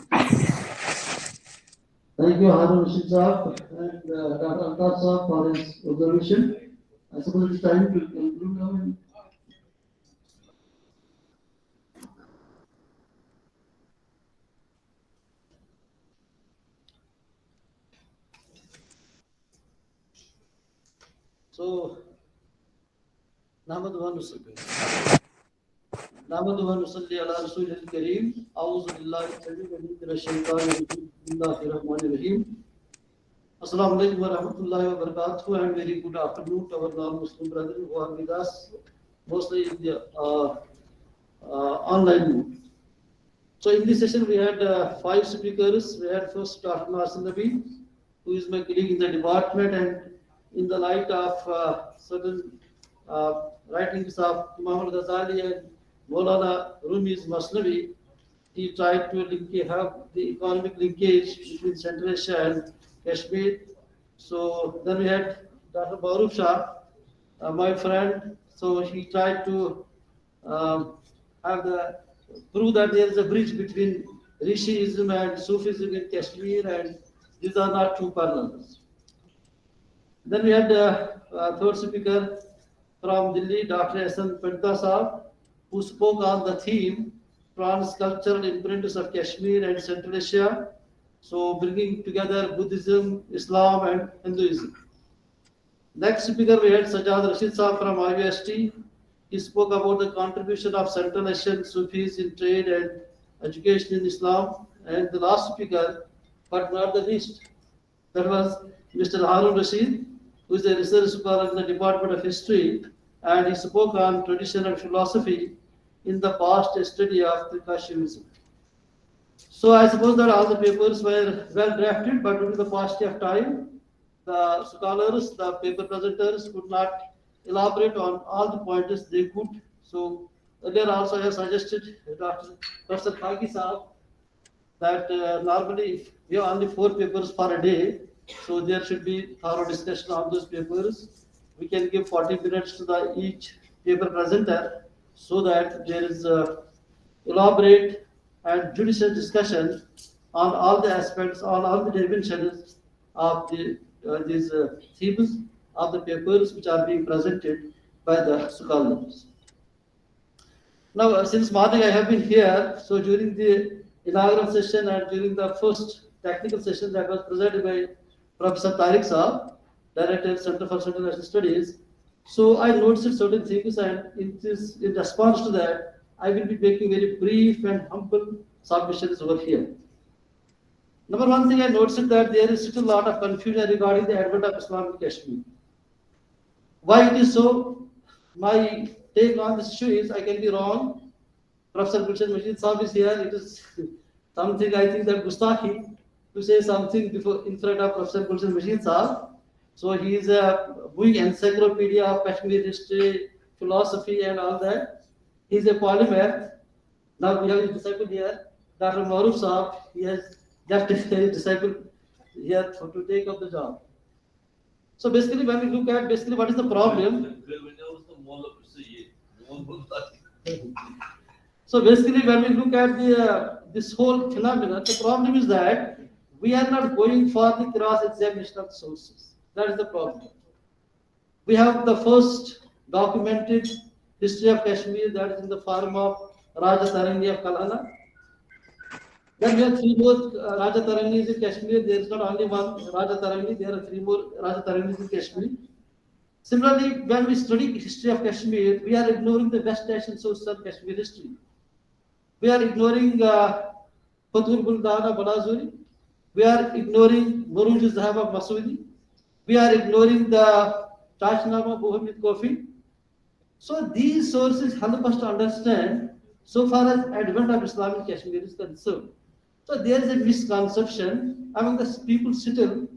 Thank you, Harun Rashid Saab and Dr. Altaf Saab for his observation. I suppose it's time to conclude now. So, Nahmaduhu wa nusalli ala Rasulil Kareem. A'udhu billahi minash shaitanir rajim. Bismillahir Rahmanir Rahim. Assalamu alaikum wa rahmatullahi wa barakatuh, and very good afternoon to our non-Muslim brethren who are with us, mostly in the online mode. So in this session we had 5 speakers. We had first Dr. Nasir Nabi, who is my colleague in the department, and in the light of certain writings of Imam al-Ghazali and Maulana Rumi's Masnavi, he tried to have the economic linkage between Central Asia and Kashmir. So then we had Dr. Baruf Shah, my friend. So he tried to prove that there is a bridge between Rishiism and Sufism in Kashmir, and these are not two parallels. Then we had third speaker from Delhi, Dr. Hasan Pandita Saab, who spoke on the theme trans-cultural imprints of Kashmir and Central Asia. So bringing together Buddhism, Islam and Hinduism. Next speaker we had Sajjad Rashid Saab from IUST. He spoke about the contribution of Central Asian Sufis in trade and education in Islam. And the last speaker, but not the least, that was Mr. Harun Rashid, who is a research scholar in the Department of History, and he spoke on tradition and philosophy in the past study of Trikashivism. So I suppose that all the papers were well drafted, but due to the paucity of time, the scholars, the paper presenters could not elaborate on all the pointers they could. So earlier also I have suggested Professor Khaki Saab that normally if we have only 4 papers per day, so there should be thorough discussion on those papers. We can give 40 minutes to each paper presenter so that there is elaborate and judicious discussion on all the aspects, on all the dimensions of these themes of the papers which are being presented by the scholars. Now, since morning I have been here, so during the inaugural session and during the first technical session that was presented by Professor Tariq Saab, Director Center for Central Asian Studies, so I noticed certain things, and in response to that, I will be making very brief and humble submissions over here. Number one thing I noticed that there is still a lot of confusion regarding the advent of Islam in Kashmir. Why it is so? My take on this issue is I can be wrong. Professor Gulshan Majid Saab is here. It is something I think that Gustaki to say something before in front of Professor Gulshan Majid Saab. So he is a big encyclopedia of Kashmir history, philosophy and all that. He is a polymath. Now we have a disciple here, Dr. Maruf Saab. He has left his disciple here to take up the job. So basically when we look at what is the problem. So basically when we look at this whole phenomenon, the problem is that we are not going for the cross-examination of sources. That is the problem. We have the first documented history of Kashmir, that is in the form of Raja Tarangi of Kalhana. Then we have 3 more Raja Tarangis in Kashmir. There is not only one Raja Tarangi, there are 3 more Raja Tarangis in Kashmir. Similarly, when we study history of Kashmir, we are ignoring the West Asian sources of Kashmir history. We are ignoring Fathul Buldan of Balazuri. We are ignoring Muruj Zahab of Masoodi. We are ignoring the Tashnama of Muhammad Kofi. So these sources help us to understand so far as advent of Islam in Kashmir is concerned. So there is a misconception among the people still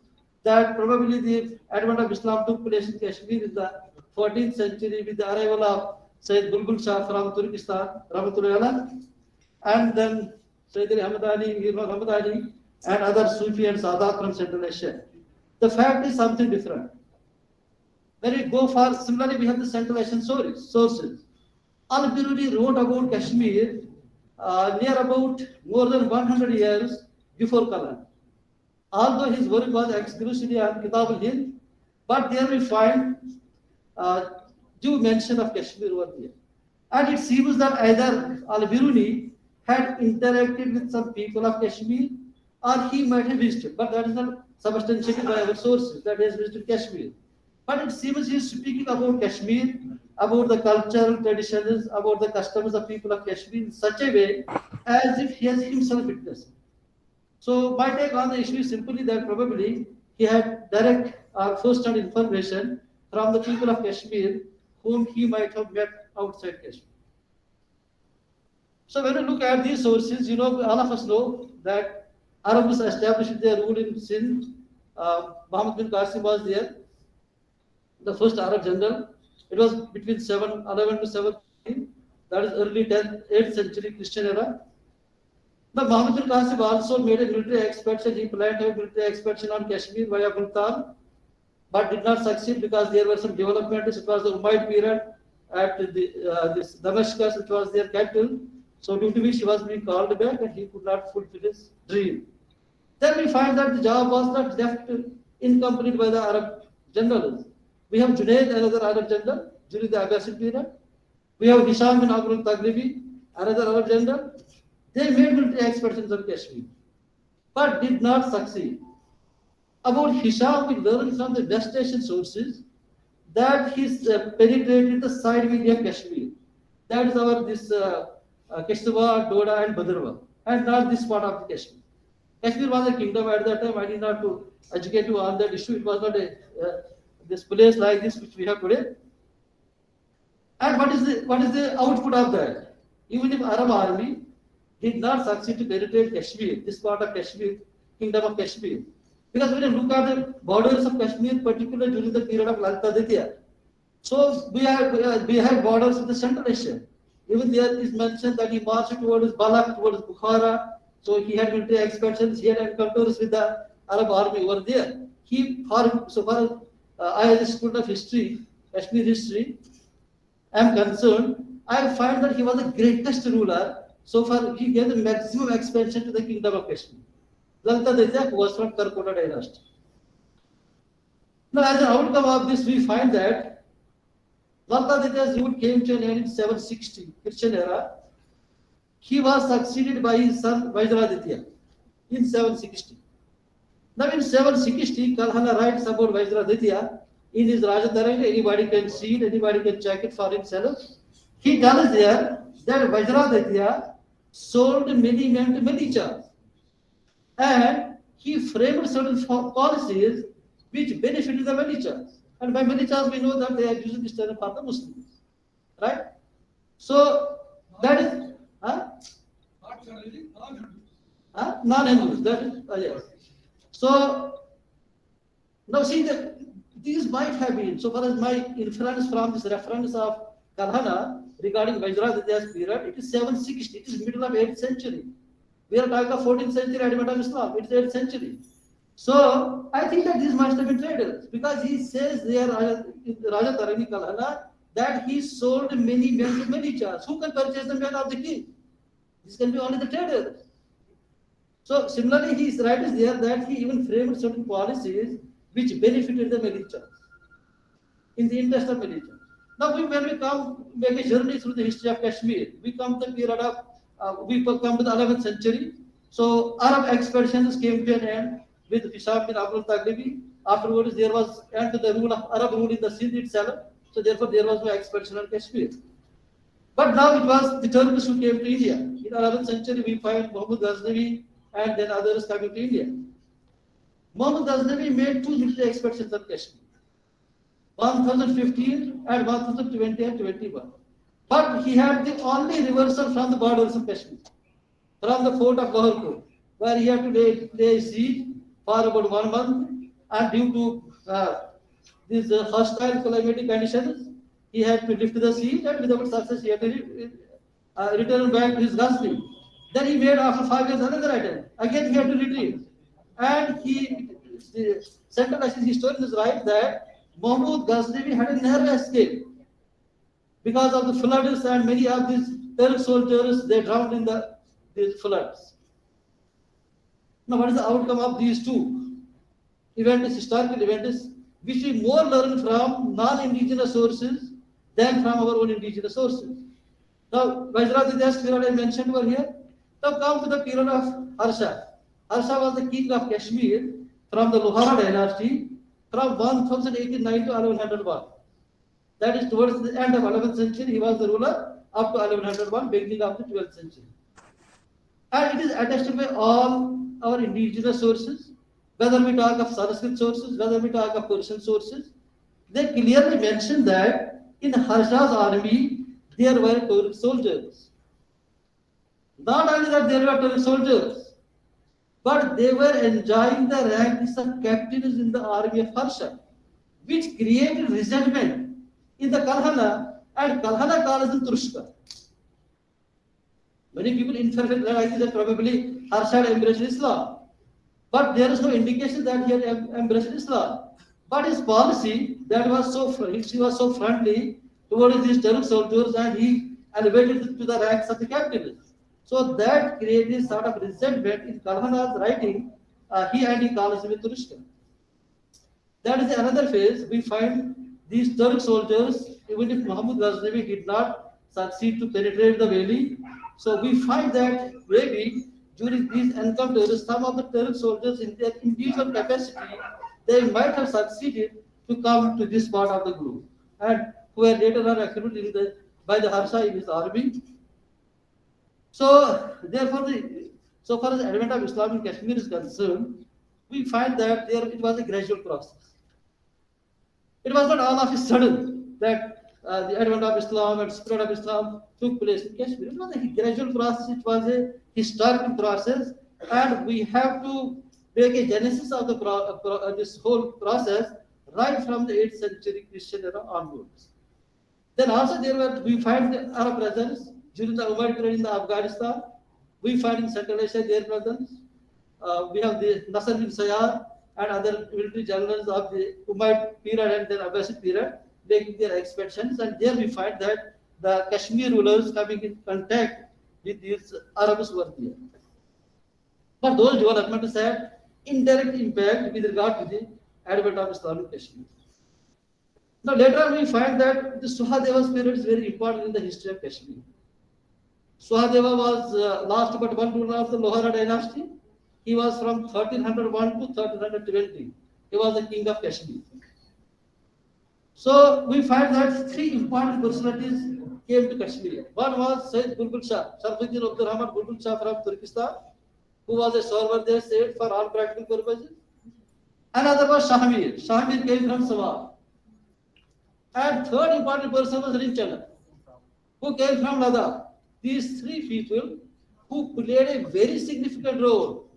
that probably the advent of Islam took place in Kashmir in the 14th century with the arrival of Sayyid Bulbul Shah from Turkestan, Rahmatullahi Alayh, and then Sayyid Hamadani, Mir Muhammad Ali, and other Sufi and Sadat from Central Asia. The fact is something different. When we go for, similarly we have the Central Asian sources. Al-Biruni wrote about Kashmir near about more than 100 years before Kalan. Although his work was exclusively on Kitab al-Hind, but there we find due mention of Kashmir over there. And it seems that either Al-Biruni had interacted with some people of Kashmir or he might have visited, but that is not substantiated by our sources that he has visited Kashmir. But it seems he is speaking about Kashmir, about the cultural traditions, about the customs of people of Kashmir in such a way as if he has himself witnessed. So my take on the issue is simply that probably he had direct or first-hand information from the people of Kashmir whom he might have met outside Kashmir. So when we look at these sources, all of us know that Arabs established their rule in Sindh. Muhammad bin Qasim was there, the first Arab general. It was between 711 to 713, that is early 8th century Christian era. Now Muhammad bin Qasim also made a military expedition. He planned a military expedition on Kashmir via Multan, but did not succeed because there were some developments. It was the Umayyad period at this Damascus, which was their capital. So due to which he was being called back and he could not fulfill his dream. Then we find that the job was not left incomplete by the Arab generals. We have Junaid, another Arab general, during the Abbasid period. We have Hisham bin Abdul Taghlibi, another Arab general. They made military expeditions on Kashmir, but did not succeed. About Hisham, we learn from the West Asian sources that he penetrated the side wing of Kashmir. That is our this Kishtwar, Doda, and Bhadrava, and not this part of the Kashmir. Kashmir was a kingdom at that time. I did not to educate you on that issue. It was not a this place like this which we have today. And what is the output of that? Even if Arab army did not succeed to penetrate Kashmir, this part of Kashmir, kingdom of Kashmir, because when you look at the borders of Kashmir, particularly during the period of Lalita Aditya, so we have borders with the Central Asia. Even there is mentioned that he marched towards Balak, towards Bukhara. So he had military expeditions, he had encounters with the Arab army over there. So far I as a student of history, Kashmir history, am concerned, I find that he was the greatest ruler. So far he gave the maximum expansion to the kingdom of Kashmir. Lalita Aditya was from Karkota dynasty. Now as an outcome of this, we find that Lalita Aditya's rule came to an end in 760, Christian era. He was succeeded by his son Vajraditya in 760. Now in 760, Kalhana writes about Vajraditya in his Rajataranga. Anybody can see it, anybody can check it for himself. He tells there that Vajraditya sold many men to Milichas, and he framed certain policies which benefited the Milichas. And by Milichas we know that they are using this term for the Muslims, right? So that is non-Hindus. That is yes. So now see that these might have been, so far as my inference from this reference of Kalhana regarding Vajraditya's period, it is 760. It is middle of 8th century. We are talking of 14th century advent of Islam. It is 8th century. So I think that these must have been traders, because he says there Raja Tarani Kalhana that he sold many men to Milichas. Who can purchase the men of the king? This can be only the traders. So similarly, he writes there that he even framed certain policies which benefited the Milichas in the interest of Milichas. Now when we come make a journey through the history of Kashmir, we come to the period of we come to the 11th century. So Arab expeditions came to an end with Hisham bin Abdul Taglibi. Afterwards, there was end to the rule of Arab rule in the Sindh itself. So therefore, there was no expedition on Kashmir. But now it was the Turks who came to India. In the 11th century, we find Muhammad Ghaznavi and then others coming to India. Muhammad Ghaznavi made 2 military expeditions on Kashmir, 1015 and 1020 and 21. But he had the only reversal from the borders of Kashmir, from the fort of Baharpur, where he had to lay siege for about 1 month, and due to these hostile climatic conditions, he had to lift the siege, and without success he had to return back to his Ghazni. Then he made after 5 years another attempt. Again he had to retreat. And the Central Asian historians write that Muhammad Ghaznavi had a narrow escape because of the floods, and many of these Turk soldiers they drowned in these floods. Now what is the outcome of these two events, historical events, which we more learn from non-indigenous sources than from our own indigenous sources? Now Vajraditya's period I mentioned over here. Now come to the period of Harsha. Harsha was the king of Kashmir from the Lohara dynasty from 1089 to 1101. That is towards the end of 11th century. He was the ruler up to 1101, beginning of the 12th century. And it is attested by all our indigenous sources, whether we talk of Sanskrit sources, whether we talk of Persian sources. They clearly mention that in Harsha's army there were Turk soldiers. Not only that there were Turk soldiers, but they were enjoying the ranks of captains in the army of Harsha, which created resentment in the Kalhana, and Kalhana calls them Turushka. Many people interpret that probably Harsha had embraced Islam, but there is no indication that he had embraced Islam. But his policy that was he was so friendly towards these Turk soldiers, and he elevated to the ranks of the captains. So that created sort of resentment in Kalhana's writing. He calls him Turushka. That is another phase. We find these Turk soldiers, even if Muhammad Ghaznavi did not succeed to penetrate the valley, So we find that maybe during these encounters, some of the Turk soldiers in their individual capacity, they might have succeeded to come to this part of the group, and who were later on recruited by the Harsha in his army. So therefore, so far as the advent of Islam in Kashmir is concerned, we find that it was a gradual process. It was not all of a sudden that the advent of Islam and spread of Islam took place in Kashmir. It was a gradual process, it was a historical process, and we have to make a genesis of this whole process right from the 8th century Christian era onwards. Then also we find the Arab presence during the Umayyad period in Afghanistan. We find in Central Asia their presence. We have the Nasr bin Sayyar and other military generals of the Umayyad period and then Abbasid period making their expansions, and there we find that the Kashmir rulers coming in contact with these Arabs who were there. But those developments had indirect impact with regard to the advent of Islam in Kashmir. Now later on we find that the Suhadeva's period is very important in the history of Kashmir. Suhadeva was last but one ruler of the Lohara dynasty. He was from 1301 to 1320. He was the king of Kashmir. So we find that three important personalities came to Kashmir. One was Sayyid Bulbul Shah, Sharfuddin Abdul Rahman Bulbul Shah from Turkestan, who was a Sarwar said for all practical purposes. Another was Shahmir. Shahmir came from Sawar. And third important person was Rinchana, who came from Ladakh. These three people who played a very significant role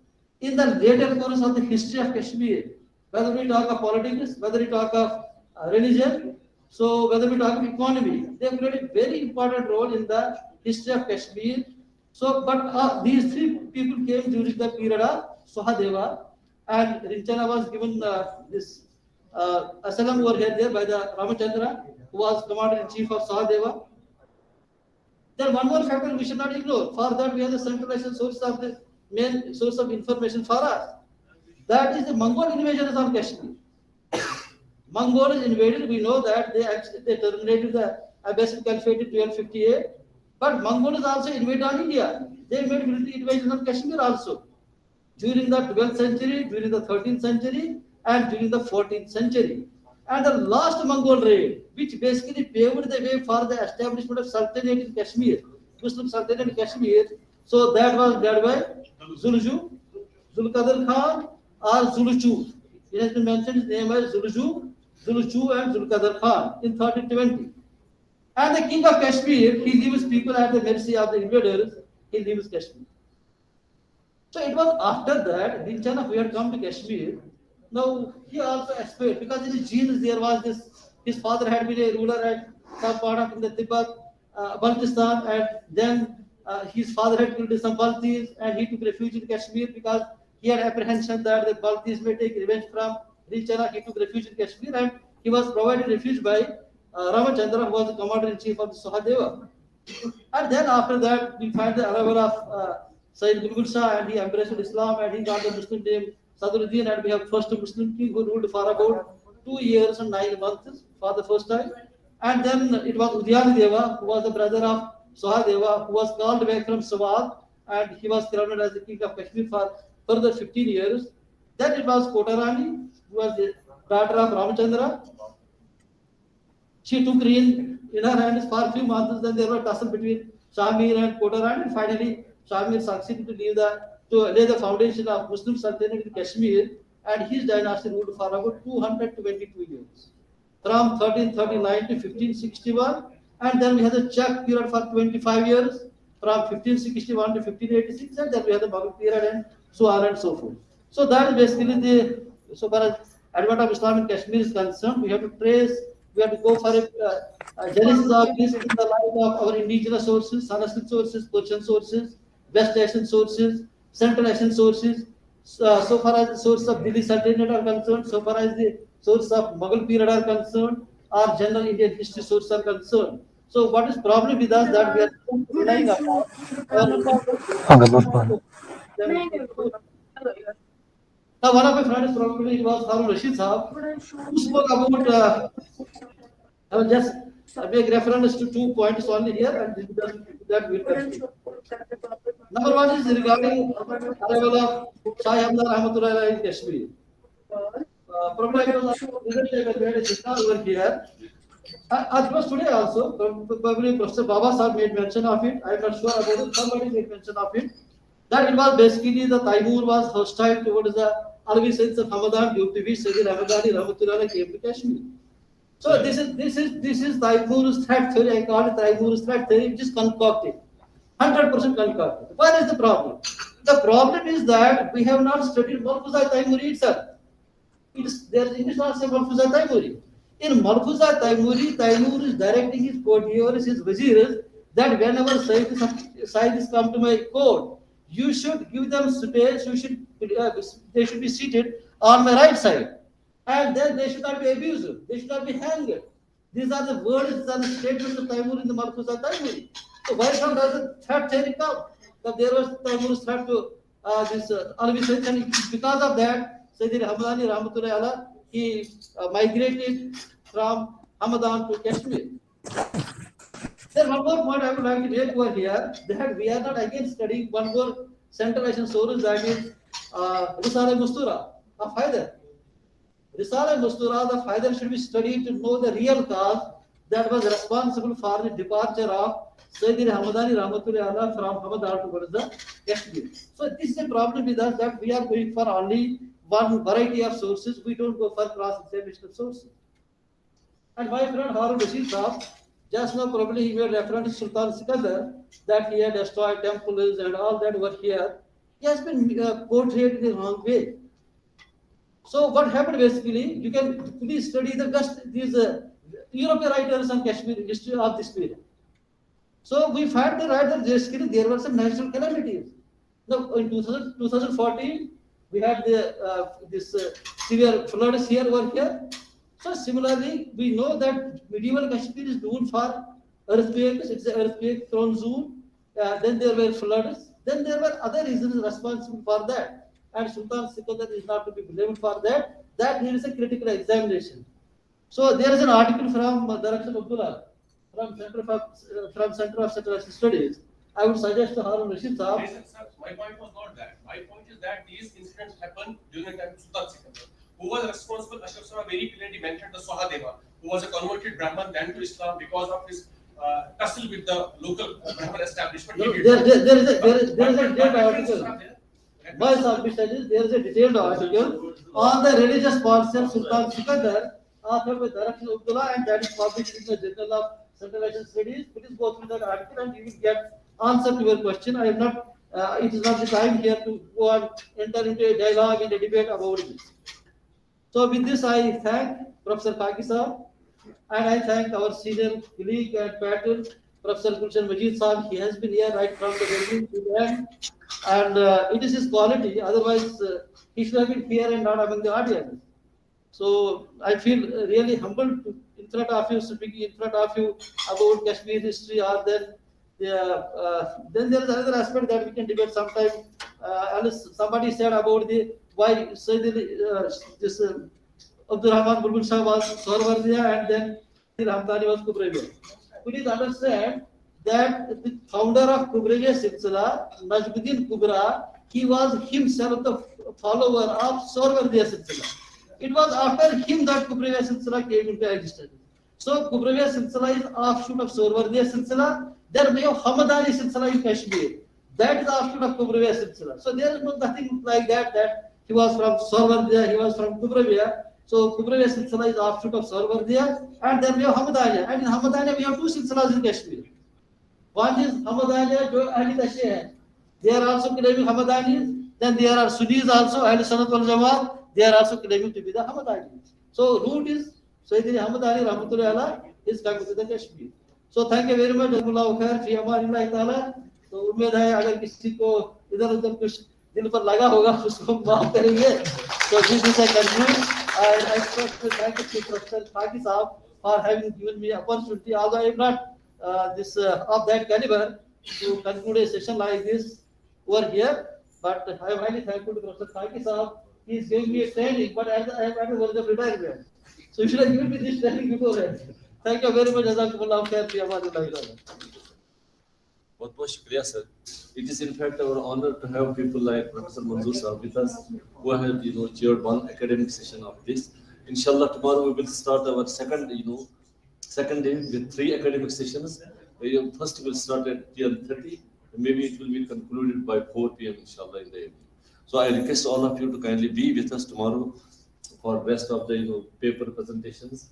in the later course of the history of Kashmir, whether we talk of politics, whether we talk of religion, so whether we talk of economy, they played a very important role in the history of Kashmir. So, but these three people came during the period of Suhadeva, and Rinchana was given this asylum over here by the Ramachandra, who was commander-in-chief of Suhadeva. Then one more factor we should not ignore. For that, we have the centralized source of the main source of information for us. That is the Mongol invasions of Kashmir. Mongols invaded. We know that they terminated the Abbasid Caliphate in 1258. But Mongols also invaded on India. They made military invasions of Kashmir also during the 12th century, during the 13th century, and during the 14th century. And the last Mongol raid, which basically paved the way for the establishment of Sultanate in Kashmir, Muslim Sultanate in Kashmir. So that was led by Zulju, Zulqadar Khan, or Zuluchu. It has been mentioned his name as Zuluchu and Zulqadar Khan in 1320. And the king of Kashmir, he leaves people at the mercy of the invaders, he leaves Kashmir. So it was after that, Rinchana, who had come to Kashmir, now he also aspired, because in his genes there was this, his father had been a ruler at some part of the Tibet, Baltistan, and then his father had killed some Baltis, and he took refuge in Kashmir because he had apprehension that the Baltis may take revenge from Rinchana. He took refuge in Kashmir, and he was provided refuge by Ramachandra, who was the commander-in-chief of the Suhadeva. And then after that, we find the arrival of Sayyid Bulbul Shah, and he embraced Islam, and he got the Muslim name Sadruddin, and we have first Muslim king who ruled for about 2 years and 9 months for the first time. And then it was Udayana, who was the brother of Suhadeva, who was called back from Sawad, and he was crowned as the king of Kashmir for further 15 years. Then it was Kotarani, who was the daughter of Ramachandra. She took reign in her hands for a few months. Then there was tussle between Shamir and Kotarani, and finally Shamir succeeded to lay the foundation of Muslim Sultanate in Kashmir, and his dynasty ruled for about 222 years, from 1339 to 1561, and then we had the Chak period for 25 years, from 1561 to 1586, and then we had the Mughal period, and so on and so forth. So that is basically so far as advent of Islam in Kashmir is concerned, we have to go for a genesis of this in the light of our indigenous sources, Sanskrit sources, Persian sources, West Asian sources, Central Asian sources. So far as the source of Delhi Sultanate are concerned, so far as the source of Mughal period are concerned, or general Indian history sources are concerned. So what is problem with us that we are relying upon now, one of my friends probably was Harun Rashid Sahab, who spoke about I will just make reference to 2 points only here, and that will continue. Number one is regarding arrival of Shah Hamdan Rahmatullah in Kashmir. Probably over here. As was today also, probably Professor Baba Sahib made mention of it. I am not sure about it. Somebody made mention of it. That it was basically the Taimur was hostile towards the Alvi Sayyid of Hamadan due to which Sayyid Ramadani Rahmatullah came to Kashmir. So this is Taimur's threat theory. I call it Taimur's threat theory, which is concocted, 100% concocted. What is the problem? The problem is that we have not studied Malfuzat Taimuri itself. There is not say Malfuzat Taimuri. In Malfuzat Taimuri, Taimur is directing his courtiers, his viziers, that whenever Sayyidis come to my court, you should give them space. They should be seated on my right side, and then they should not be abused. They should not be hanged. These are the words, these are the statements of Taimur in the Malfuzat Taimuri. So why does the threat theory come? That there was Taimur's threat to this Alvi Sayyid, and because of that, Sayyid Hamdani Rahmatullah Allah, he migrated from Hamadan to Kashmir. Then one more point I would like to make over here, that we are not again studying one more centralization source, that is Risala Mustura of Haider. Risala Mustura, the Haider should be studied to know the real cause that was responsible for the departure of Sayyid Hamadani Rahmatullah Allah from Hamadan towards the Kashmir. So this is a problem with us, that we are going for only one variety of sources. We don't go for cross-examination of sources. And my friend Harun Rashid Saab, just now probably he made reference to Sultan Sikandar, that he had destroyed temples and all that over here. He has been portrayed in the wrong way. So what happened basically, you can please study these European writers on Kashmir history of this period. So we find the right that basically there were some natural calamities. Now in 2014, we had this severe floods here over here. So similarly, we know that medieval Kashmir is known for earthquakes. It's an earthquake-prone zone. Then there were floods. Then there were other reasons responsible for that. And Sultan Sikandar is not to be blamed for that. That needs a critical examination. So there is an article from Director Abdullah from Center of Centralized Studies. I would suggest to Harun Rashid Saab. Listen, sir, my point was not that. My point is that these incidents happened during the time of Sultan Sikandar. Who was responsible? Ashraf Sahab very clearly mentioned the Sahadeva, who was a converted Brahman then to Islam because of his tussle with the local Brahman establishment. No, there is a detailed article. My submission is there is a detailed article on the religious policy of Sultan Sikandar, authored by Director Abdullah, and that is published in the Journal of Centralization Studies. Please go through that article and you will get answer to your question. I am not. It is not the time here to go and enter into a dialogue and a debate about this. So with this, I thank Professor Kaki Saab, and I thank our senior colleague and patron, Professor Gulshan Majid Saab. He has been here right from the beginning to the end, and it is his quality. Otherwise, he should have been here and not among the audience. So I feel really humbled in front of you, speaking in front of you about Kashmir history, or then there is another aspect that we can debate sometime. Somebody said about the why this Abdul Rahman Bulbul Shah was Swarvardiya and then Hamdani was Kubraviya. Please understand that the founder of Kubraviya Silsila, Najmuddin Kubra, he was himself the follower of Swarvardiya Silsila. It was after him that Kubraviya Silsila came into existence. So Kubraviya Silsila is offshoot of Swarvardiya Silsila. There may have Hamadani Silsila in Kashmir. That is offshoot of Kubraviya Silsila. So there is nothing like that he was from Swarvardiya, he was from Kubraviya. So Kubraviya Silsila is offshoot of Swarvardiya, and then we have Hamadaniya. And in Hamadaniya we have two Silsilas in Kashmir. One is Hamadaniya, jo Ahli Tashe hai. They are also claiming Hamadanis. Then there are Sunnis also, Ahli Sunnat wal Jamaat. They are also claiming to be the Hamadanis. So root is Sayyidina Hamadani Rahmatullah Allah is coming to the Kashmir. So thank you very much. Jazakumullahu khair. Fi amanillahi ta'ala. तो उम्मीद है अगर किसी को इधर उधर कुछ दिल पर लगा होगा उसको माफ करेंगे. So this is a conclusion. I express my thanks to Professor Kaki Saab for having given me opportunity, although I am not of that caliber to conclude a session like this over here. But I am highly thankful to Professor Kaki Saab. He is giving me a training, but I am at the verge of retirement. So you should have given me this training before that. Thank you very much. Jazakumullahu khair. Fi amanillahi ta'ala. बहुत बहुत शुक्रिया sir. It is in fact our honor to have people like Professor Manzoor Sahab with us, who have chaired one academic session of this. Inshallah, tomorrow we will start our second day with 3 academic sessions. First we will start at 10:30. Maybe it will be concluded by 4 p.m. inshallah in the evening. So I request all of you to kindly be with us tomorrow for rest of the paper presentations.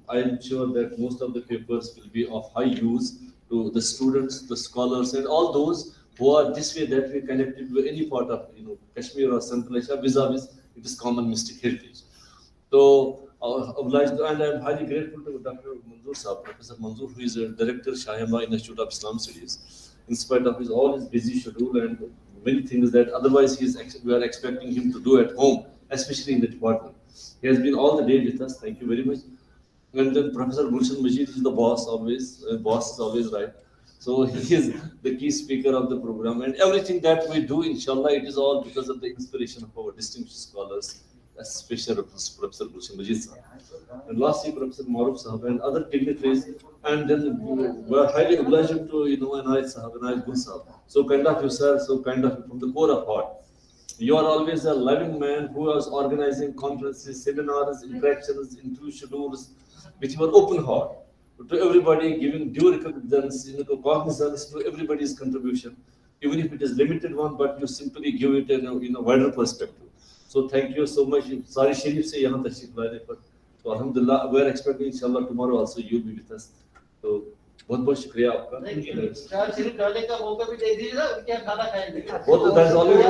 I am sure that most of the papers will be of high use to the students, the scholars, and all those who are this way, that way connected with any part of Kashmir or Central Asia vis-a-vis it is common mystic heritage. So obliged, and I am highly grateful to Dr. Manzoor Sahab, Professor Manzoor, who is a director Shahima Institute of Islam Studies, in spite of all his busy schedule and many things that otherwise we are expecting him to do at home, especially in the department. He has been all the day with us. Thank you very much. And then Professor Gulshan Majid is the boss always. Boss is always right. So he is the key speaker of the program, and everything that we do, inshallah, it is all because of the inspiration of our distinguished scholars, especially Professor Gulshan Majid Sahab. And lastly, Professor Maruf Sahab and other dignitaries. And then we are highly obliged to Anayat Sahab, Anayat Gul Sahab. So kind of you, sir, so kind of from the core of heart. You are always a loving man who was organizing conferences, seminars, interactions, interview schedules with your open heart to everybody, giving due recognition, cognizance to everybody's contribution, even if it is limited one, but you simply give it in a wider perspective. So thank you so much. Sari Sharif se yahan tashrif laye par. So alhamdulillah, we are expecting inshallah tomorrow also you will be with us. So बहुत बहुत शुक्रिया आपका. सिर्फ डालने का मौका भी दे दीजिए ना, क्या खाना खाएंगे. That's always.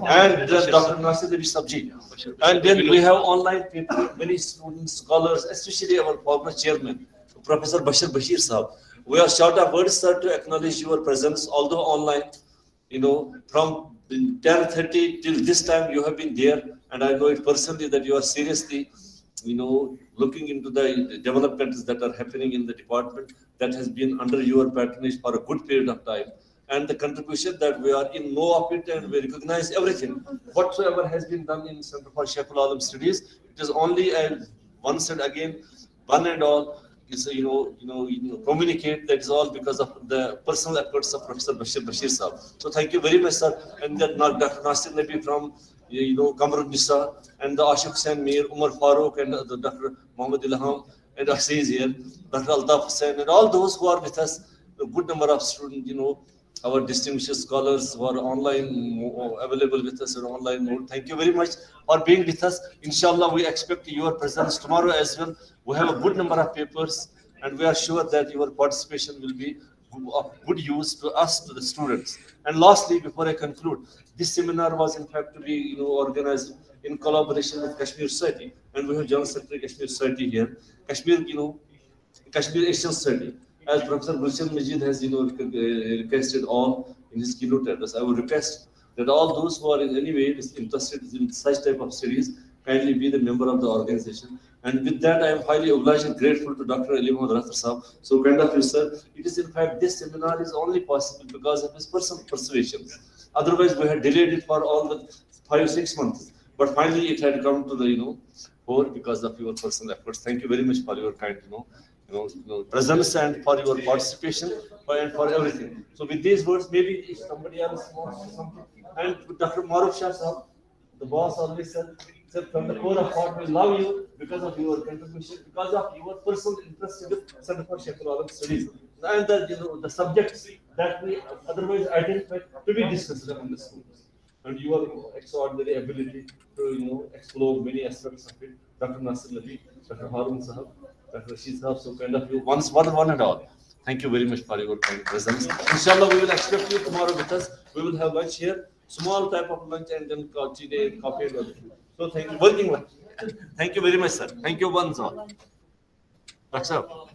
And Dr. Nasir Nabi Sabji. And then we have online people, many students, scholars, especially our former chairman, Professor Bashir Bashir Sahab. We are short of words, sir, to acknowledge your presence, although online, from 10:30 till this time you have been there, and I know it personally that you are seriously looking into the developments that are happening in the department that has been under your patronage for a good period of time, and the contribution that we are in know of it, and we recognize everything whatsoever has been done in Center for Sheikhul Alam Studies. It is only once and again, one and all is communicate that is all because of the personal efforts of Professor Bashir Bashir Sahab. So thank you very much, sir. And then Dr. Nasir Nabi from Kamarud Nisa, and the Ashok Hussain Mir, Umar Farooq, and the Dr. Muhammad Ilham, and Aziz here, Dr. Altaf Hussain, and all those who are with us, a good number of students, our distinguished scholars who are online available with us in online mode. Thank you very much for being with us. Inshallah, we expect your presence tomorrow as well. We have a good number of papers, and we are sure that your participation will be of good use to us, to the students. And lastly, before I conclude, this seminar was in fact to be organized in collaboration with Kashmir Society, and we have General Secretary Kashmir Society here. Kashmir Asian Society, as Professor Gulshan Majid has requested all in his keynote address. I would request that all those who are in any way interested in such type of studies kindly be the member of the organization. And with that, I am highly obliged and grateful to Dr. Ali Muhammad Rathar Sahab. So kind of you, sir. It is in fact, this seminar is only possible because of his personal persuasions. Otherwise, we had delayed it for all the 5-6 months. But finally, it had come to the fore because of your personal efforts. Thank you very much for your kind, presence, and for your participation and for everything. So with these words, maybe if somebody else wants something. And Dr. Maruf Shah Sahab, the boss always said, from the core of heart, we love you because of your contribution, because of your personal interest in the Center for Sheikhul Alam Studies, and the subjects that we otherwise identify to be discussed among the students. And your extraordinary ability to explore many aspects of it, Dr. Nasir Nabi, Dr. Harun Sahab, Dr. Rashid Sahab, so kind of you, one and all. Thank you very much for your kind presence. Inshallah, we will expect you tomorrow with us. We will have lunch here, small type of lunch, and then coffee and everything. So thank you, working one. Thank you very much, sir. Thank you once all. That's all.